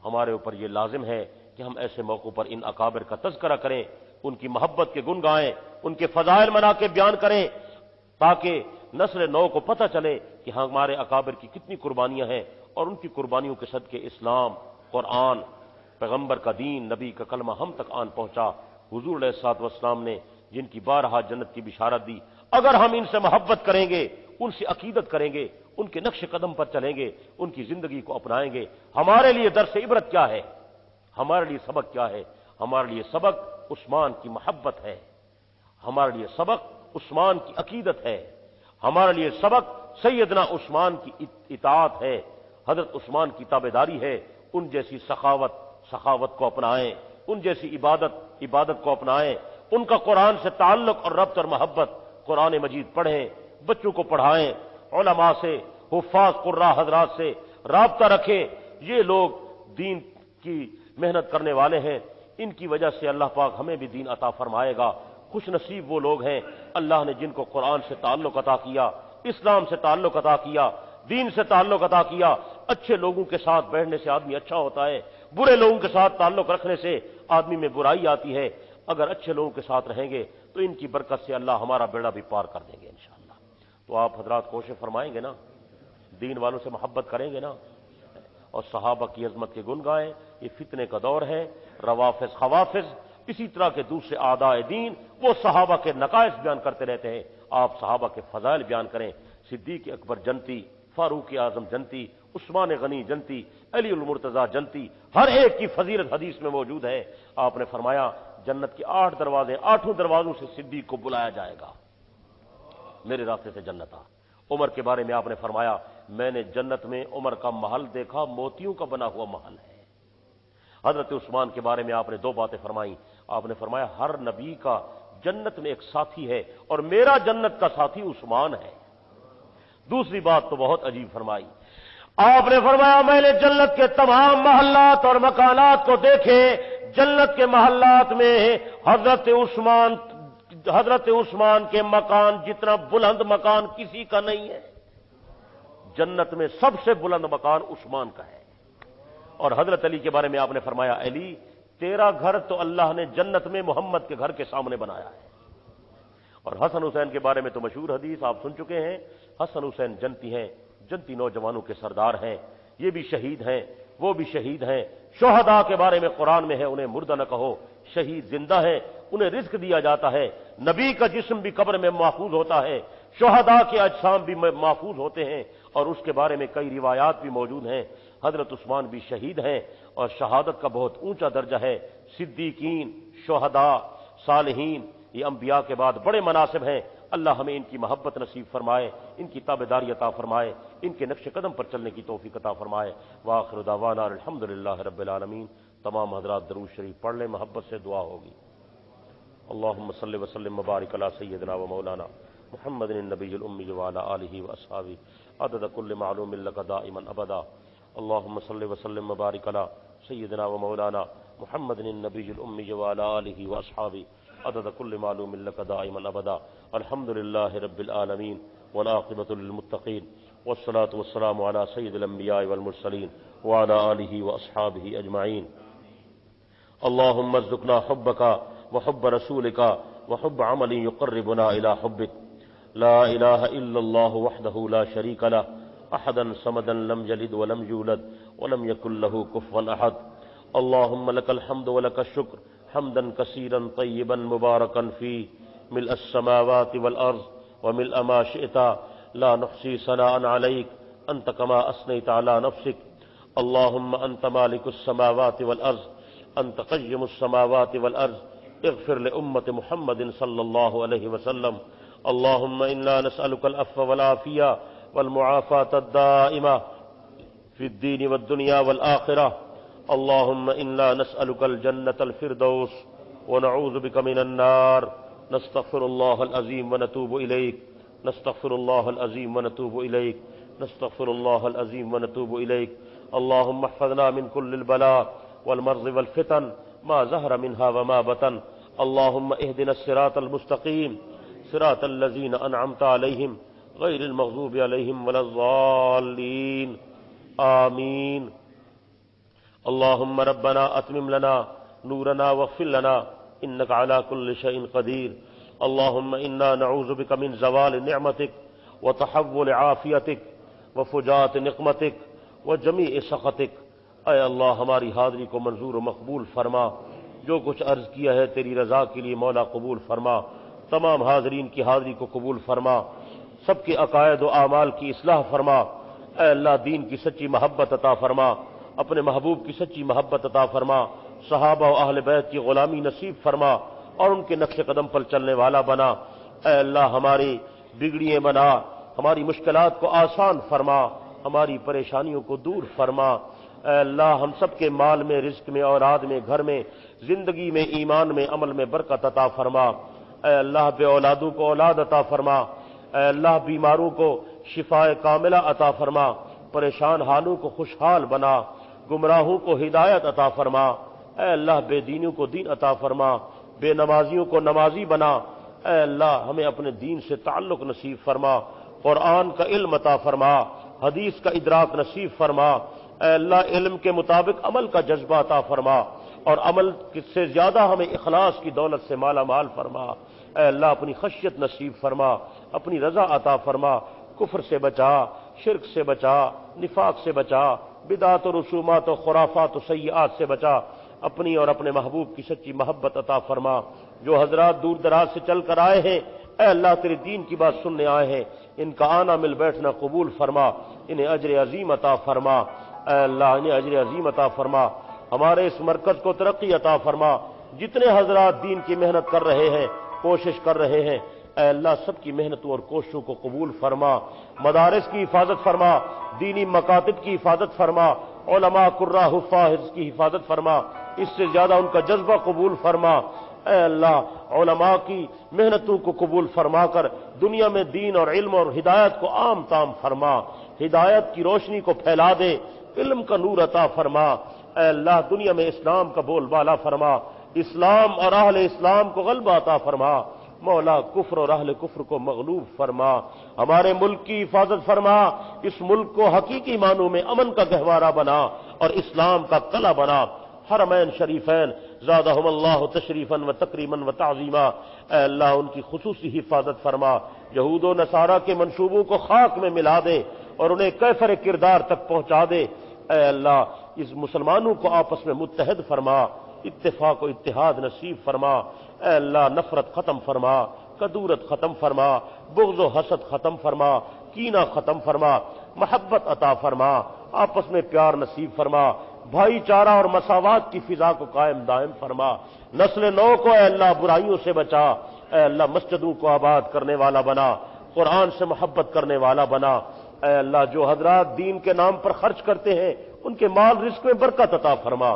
ہمارے اوپر یہ لازم ہے کہ ہم ایسے موقعوں پر ان اکابر کا تذکرہ کریں، ان کی محبت کے گن گائیں، ان کے فضائل منا کے بیان کریں، تاکہ نسل نو کو پتہ چلے کہ ہمارے اکابر کی کتنی قربانیاں ہیں اور ان کی قربانیوں کے صدقے اسلام، قرآن، پیغمبر کا دین، نبی کا کلمہ ہم تک آن پہنچا۔ حضور علیہ الصلوۃ والسلام نے جن کی بارہا جنت کی بشارت دی، اگر ہم ان سے محبت کریں گے، ان سے عقیدت کریں گے، ان کے نقش قدم پر چلیں گے، ان کی زندگی کو اپنائیں گے، ہمارے لیے درس عبرت کیا ہے؟ ہمارے لیے سبق کیا ہے؟ ہمارے لیے سبق عثمان کی محبت ہے، ہمارے لیے سبق عثمان کی عقیدت ہے، ہمارے لیے سبق سیدنا عثمان کی اطاعت ہے، حضرت عثمان کی تابعداری ہے۔ ان جیسی سخاوت کو اپنائیں، ان جیسی عبادت کو اپنائیں، ان کا قرآن سے تعلق اور ربط اور محبت، قرآن مجید پڑھیں، بچوں کو پڑھائیں، علماء سے، حفاظ قراء حضرات سے رابطہ رکھیں۔ یہ لوگ دین کی محنت کرنے والے ہیں، ان کی وجہ سے اللہ پاک ہمیں بھی دین عطا فرمائے گا۔ خوش نصیب وہ لوگ ہیں اللہ نے جن کو قرآن سے تعلق عطا کیا، اسلام سے تعلق عطا کیا، دین سے تعلق عطا کیا۔ اچھے لوگوں کے ساتھ بیٹھنے سے آدمی اچھا ہوتا ہے، برے لوگوں کے ساتھ تعلق رکھنے سے آدمی میں برائی آتی ہے۔ اگر اچھے لوگوں کے ساتھ رہیں گے تو ان کی برکت سے اللہ ہمارا بیڑا بھی پار کر دیں گے انشاءاللہ۔ تو آپ حضرات کوشش فرمائیں گے نا، دین والوں سے محبت کریں گے نا، اور صحابہ کی عظمت کے گن گائیں۔ یہ فتنے کا دور ہے، روافظ خوافظ اسی طرح کے دوسرے اعداء دین وہ صحابہ کے نقائص بیان کرتے رہتے ہیں، آپ صحابہ کے فضائل بیان کریں۔ صدیق اکبر جنتی، فاروق اعظم جنتی، عثمان غنی جنتی، علی المرتضیٰ جنتی، ہر ایک کی فضیلت حدیث میں موجود ہے۔ آپ نے فرمایا جنت کے 8 دروازے، 8 دروازوں سے صدیق کو بلایا جائے گا، میرے راستے سے جنت آ۔ عمر کے بارے میں آپ نے فرمایا میں نے جنت میں عمر کا محل دیکھا، موتیوں کا بنا ہوا محل ہے۔ حضرت عثمان کے بارے میں آپ نے 2 باتیں فرمائیں، آپ نے فرمایا ہر نبی کا جنت میں ایک ساتھی ہے اور میرا جنت کا ساتھی عثمان ہے۔ دوسری بات تو بہت عجیب فرمائی، آپ نے فرمایا میں نے جنت کے تمام محلات اور مکانات کو دیکھے، جنت کے محلات میں حضرت عثمان کے مکان جتنا بلند مکان کسی کا نہیں ہے، جنت میں سب سے بلند مکان عثمان کا ہے۔ اور حضرت علی کے بارے میں آپ نے فرمایا علی تیرا گھر تو اللہ نے جنت میں محمد کے گھر کے سامنے بنایا ہے۔ اور حسن حسین کے بارے میں تو مشہور حدیث آپ سن چکے ہیں، حسن حسین جنتی ہیں، جنتی نوجوانوں کے سردار ہیں، یہ بھی شہید ہیں، وہ بھی شہید ہیں۔ شہداء کے بارے میں قرآن میں ہے انہیں مردہ نہ کہو، شہید زندہ ہیں، انہیں رزق دیا جاتا ہے۔ نبی کا جسم بھی قبر میں محفوظ ہوتا ہے، شہداء کے اجسام بھی محفوظ ہوتے ہیں، اور اس کے بارے میں کئی روایات بھی موجود ہیں۔ حضرت عثمان بھی شہید ہیں اور شہادت کا بہت اونچا درجہ ہے۔ صدیقین، شہداء، صالحین یہ انبیاء کے بعد بڑے مناصب ہیں، اللہ ہمیں ان کی محبت نصیب فرمائے، ان کی تابعداری عطا فرمائے، ان کے نقش قدم پر چلنے کی توفیق عطا فرمائے۔ وآخر دعوانا الحمدللہ رب العالمین۔ تمام حضرات درود شریف پڑھ لیں، محبت سے دعا ہوگی۔ اللہم صلی وسلم مبارک علی سیدنا و مولانا محمد النبی الامی وعلی آلہ واصحابہ عدد کل معلوم لک دائما ابدا۔ اللہم صلی وسلم مبارک علی سیدنا و مولانا محمد النبی الامی وعلی آلہ واصحابہ عدد کل معلوم لک دائما ابدا۔ الحمدللہ رب العالمین والعاقبۃ للمتقین والصلاة والسلام علی سید الانبیاء والمرسلین وعلی آلہ واصحابہ اجمعین۔ اللہم ارزقنا حبک وحب رسولک وحب عمل یقربنا الی حبک۔ لا الہ الا اللہ وحدہ لا شریک لہ احدا صمدا لم یلد ولم یولد ولم یکن لہ کفوا احد۔ اللہم لک الحمد ولک الشکر حمدا کثیرا طیبا مبارکا فیہ ملء السماوات والارض وملء ما شئت لا نحصی ثناء علیک انت کما اثنیت علی نفسک۔ اللہم انت مالک السماوات والارض انت قیم السماوات والارض اغفر لأمة محمد صلی اللہ علیہ وسلم۔ اللہم انا نسألک العفو والعافیہ والمعافاة الدائمة في الدين والدنيا والآخرة۔ اللهم إنا نسألك الجنة الفردوس ونعوذ بك من النار۔ نستغفر الله العظيم ونتوب إليك، نستغفر الله العظيم ونتوب إليك، نستغفر الله العظيم ونتوب إليك۔ اللهم احفظنا من كل البلاء والمرض والفتن ما ظهر منها وما بطن۔ اللهم اهدنا الصراط المستقيم صراط الذين أنعمت عليهم غير المغضوب عليهم ولا الضالين آمين۔ اللهم ربنا أتمم لنا نورنا واغفر لنا إنك على كل شيء قدير۔ اللهم إنا نعوذ بك من زوال نعمتك وتحول عافيتك وفجاءة نقمتك وجميع سخطك۔ اے اللہ ہماری حاضری کو منظور و مقبول فرما، جو کچھ عرض کیا ہے تیری رضا کے لیے مولا قبول فرما۔ تمام حاضرین کی حاضری کو قبول فرما، سب کے عقائد و اعمال کی اصلاح فرما۔ اے اللہ دین کی سچی محبت عطا فرما، اپنے محبوب کی سچی محبت عطا فرما، صحابہ و اہل بیت کی غلامی نصیب فرما اور ان کے نقش قدم پر چلنے والا بنا۔ اے اللہ ہماری بگڑیاں بنا، ہماری مشکلات کو آسان فرما، ہماری پریشانیوں کو دور فرما۔ اے اللہ ہم سب کے مال میں، رزق میں، اولاد میں، گھر میں، زندگی میں، ایمان میں، عمل میں برکت عطا فرما۔ اے اللہ بے اولادوں کو اولاد عطا فرما۔ اے اللہ بیماروں کو شفاء کاملہ عطا فرما، پریشان حالوں کو خوشحال بنا، گمراہوں کو ہدایت عطا فرما۔ اے اللہ بے دینوں کو دین عطا فرما، بے نمازیوں کو نمازی بنا۔ اے اللہ ہمیں اپنے دین سے تعلق نصیب فرما، قرآن کا علم عطا فرما، حدیث کا ادراک نصیب فرما۔ اے اللہ علم کے مطابق عمل کا جذبہ عطا فرما اور عمل سے زیادہ ہمیں اخلاص کی دولت سے مالا مال فرما۔ اے اللہ اپنی خشیت نصیب فرما، اپنی رضا عطا فرما، کفر سے بچا، شرک سے بچا، نفاق سے بچا، بدعات و رسومات و خرافات و سیئات سے بچا، اپنی اور اپنے محبوب کی سچی محبت عطا فرما۔ جو حضرات دور دراز سے چل کر آئے ہیں اے اللہ تیرے دین کی بات سننے آئے ہیں، ان کا آنا مل بیٹھنا قبول فرما، انہیں اجر عظیم عطا فرما۔ اے اللہ انہیں اجر عظیم عطا فرما، ہمارے اس مرکز کو ترقی عطا فرما۔ جتنے حضرات دین کی محنت کر رہے ہیں، کوشش کر رہے ہیں، اے اللہ سب کی محنتوں اور کوششوں کو قبول فرما، مدارس کی حفاظت فرما، دینی مکاتب کی حفاظت فرما، علماء قراء حفاظ کی حفاظت فرما، اس سے زیادہ ان کا جذبہ قبول فرما۔ اے اللہ علماء کی محنتوں کو قبول فرما کر دنیا میں دین اور علم اور ہدایت کو عام تام فرما، ہدایت کی روشنی کو پھیلا دے، علم کا نور عطا فرما۔ اے اللہ دنیا میں اسلام کا بول بالا فرما، اسلام اور اہل اسلام کو غلبہ عطا فرما۔ مولا کفر اور اہل کفر کو مغلوب فرما، ہمارے ملک کی حفاظت فرما، اس ملک کو حقیقی معنوں میں امن کا گہوارہ بنا اور اسلام کا قلعہ بنا۔ حرمین شریفین زادہم اللہ تشریفا و تکریما و تعظیما، اے اللہ ان کی خصوصی حفاظت فرما، یہود و نصارہ کے منصوبوں کو خاک میں ملا دے اور انہیں کیفر کردار تک پہنچا دے۔ اے اللہ اس مسلمانوں کو آپس میں متحد فرما، اتفاق و اتحاد نصیب فرما۔ اے اللہ نفرت ختم فرما، کدورت ختم فرما، بغض و حسد ختم فرما، کینہ ختم فرما، محبت عطا فرما، آپس میں پیار نصیب فرما، بھائی چارہ اور مساوات کی فضا کو قائم دائم فرما۔ نسل نو کو اے اللہ برائیوں سے بچا، اے اللہ مسجدوں کو آباد کرنے والا بنا، قرآن سے محبت کرنے والا بنا۔ اے اللہ جو حضرات دین کے نام پر خرچ کرتے ہیں ان کے مال رزق میں برکت عطا فرما۔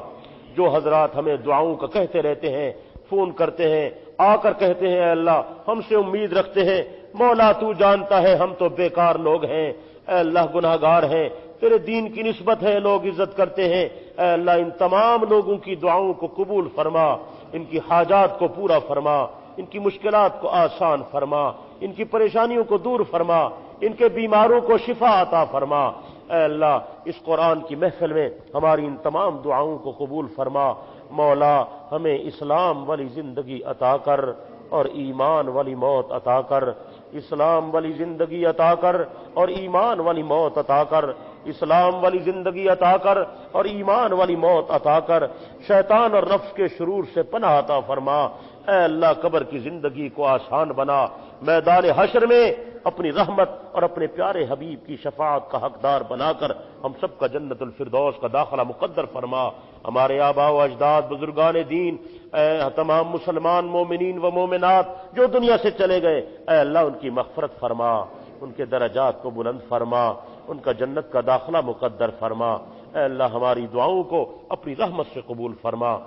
جو حضرات ہمیں دعاؤں کا کہتے رہتے ہیں، فون کرتے ہیں، آ کر کہتے ہیں اے اللہ ہم سے امید رکھتے ہیں، مولا تو جانتا ہے ہم تو بیکار لوگ ہیں، اے اللہ گناہگار ہیں، تیرے دین کی نسبت ہے لوگ عزت کرتے ہیں، اے اللہ ان تمام لوگوں کی دعاؤں کو قبول فرما، ان کی حاجات کو پورا فرما، ان کی مشکلات کو آسان فرما، ان کی پریشانیوں کو دور فرما، ان کے بیماروں کو شفا عطا فرما۔ اے اللہ اس قرآن کی محفل میں ہماری ان تمام دعاؤں کو قبول فرما۔ مولا ہمیں اسلام والی زندگی عطا کر اور ایمان والی موت عطا کر، اسلام والی زندگی عطا کر اور ایمان والی موت عطا کر، اسلام والی زندگی عطا کر اور ایمان والی موت عطا کر، شیطان اور نفس کے شرور سے پناہ عطا فرما۔ اے اللہ قبر کی زندگی کو آسان بنا، میدان حشر میں اپنی رحمت اور اپنے پیارے حبیب کی شفاعت کا حقدار بنا کر ہم سب کا جنت الفردوس کا داخلہ مقدر فرما۔ ہمارے آباء و اجداد بزرگان دین، اے تمام مسلمان مومنین و مومنات جو دنیا سے چلے گئے، اے اللہ ان کی مغفرت فرما، ان کے درجات کو بلند فرما، ان کا جنت کا داخلہ مقدر فرما۔ اے اللہ ہماری دعاؤں کو اپنی رحمت سے قبول فرما۔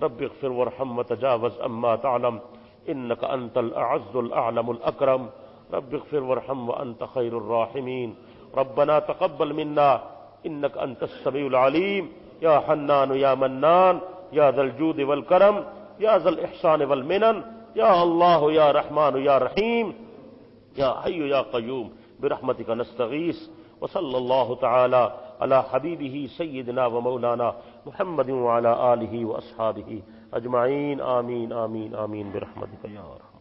رب اغفر وارحم وتجاوز عما تعلم انك انت الاعز الاعلم الاكرم۔ رب اغفر وارحم وانت خير الراحمين۔ ربنا تقبل منا انك انت السميع العليم يا حنان يا منان يا ذا الجود والكرم يا ذا الاحسان والمنن يا الله يا رحمن يا رحيم يا حي يا قيوم برحمتك نستغيث۔ وصلى الله تعالى على حبيبه سيدنا ومولانا محمد وعلى آله وأصحابه أجمعين آمين آمين آمين برحمتك يا رب۔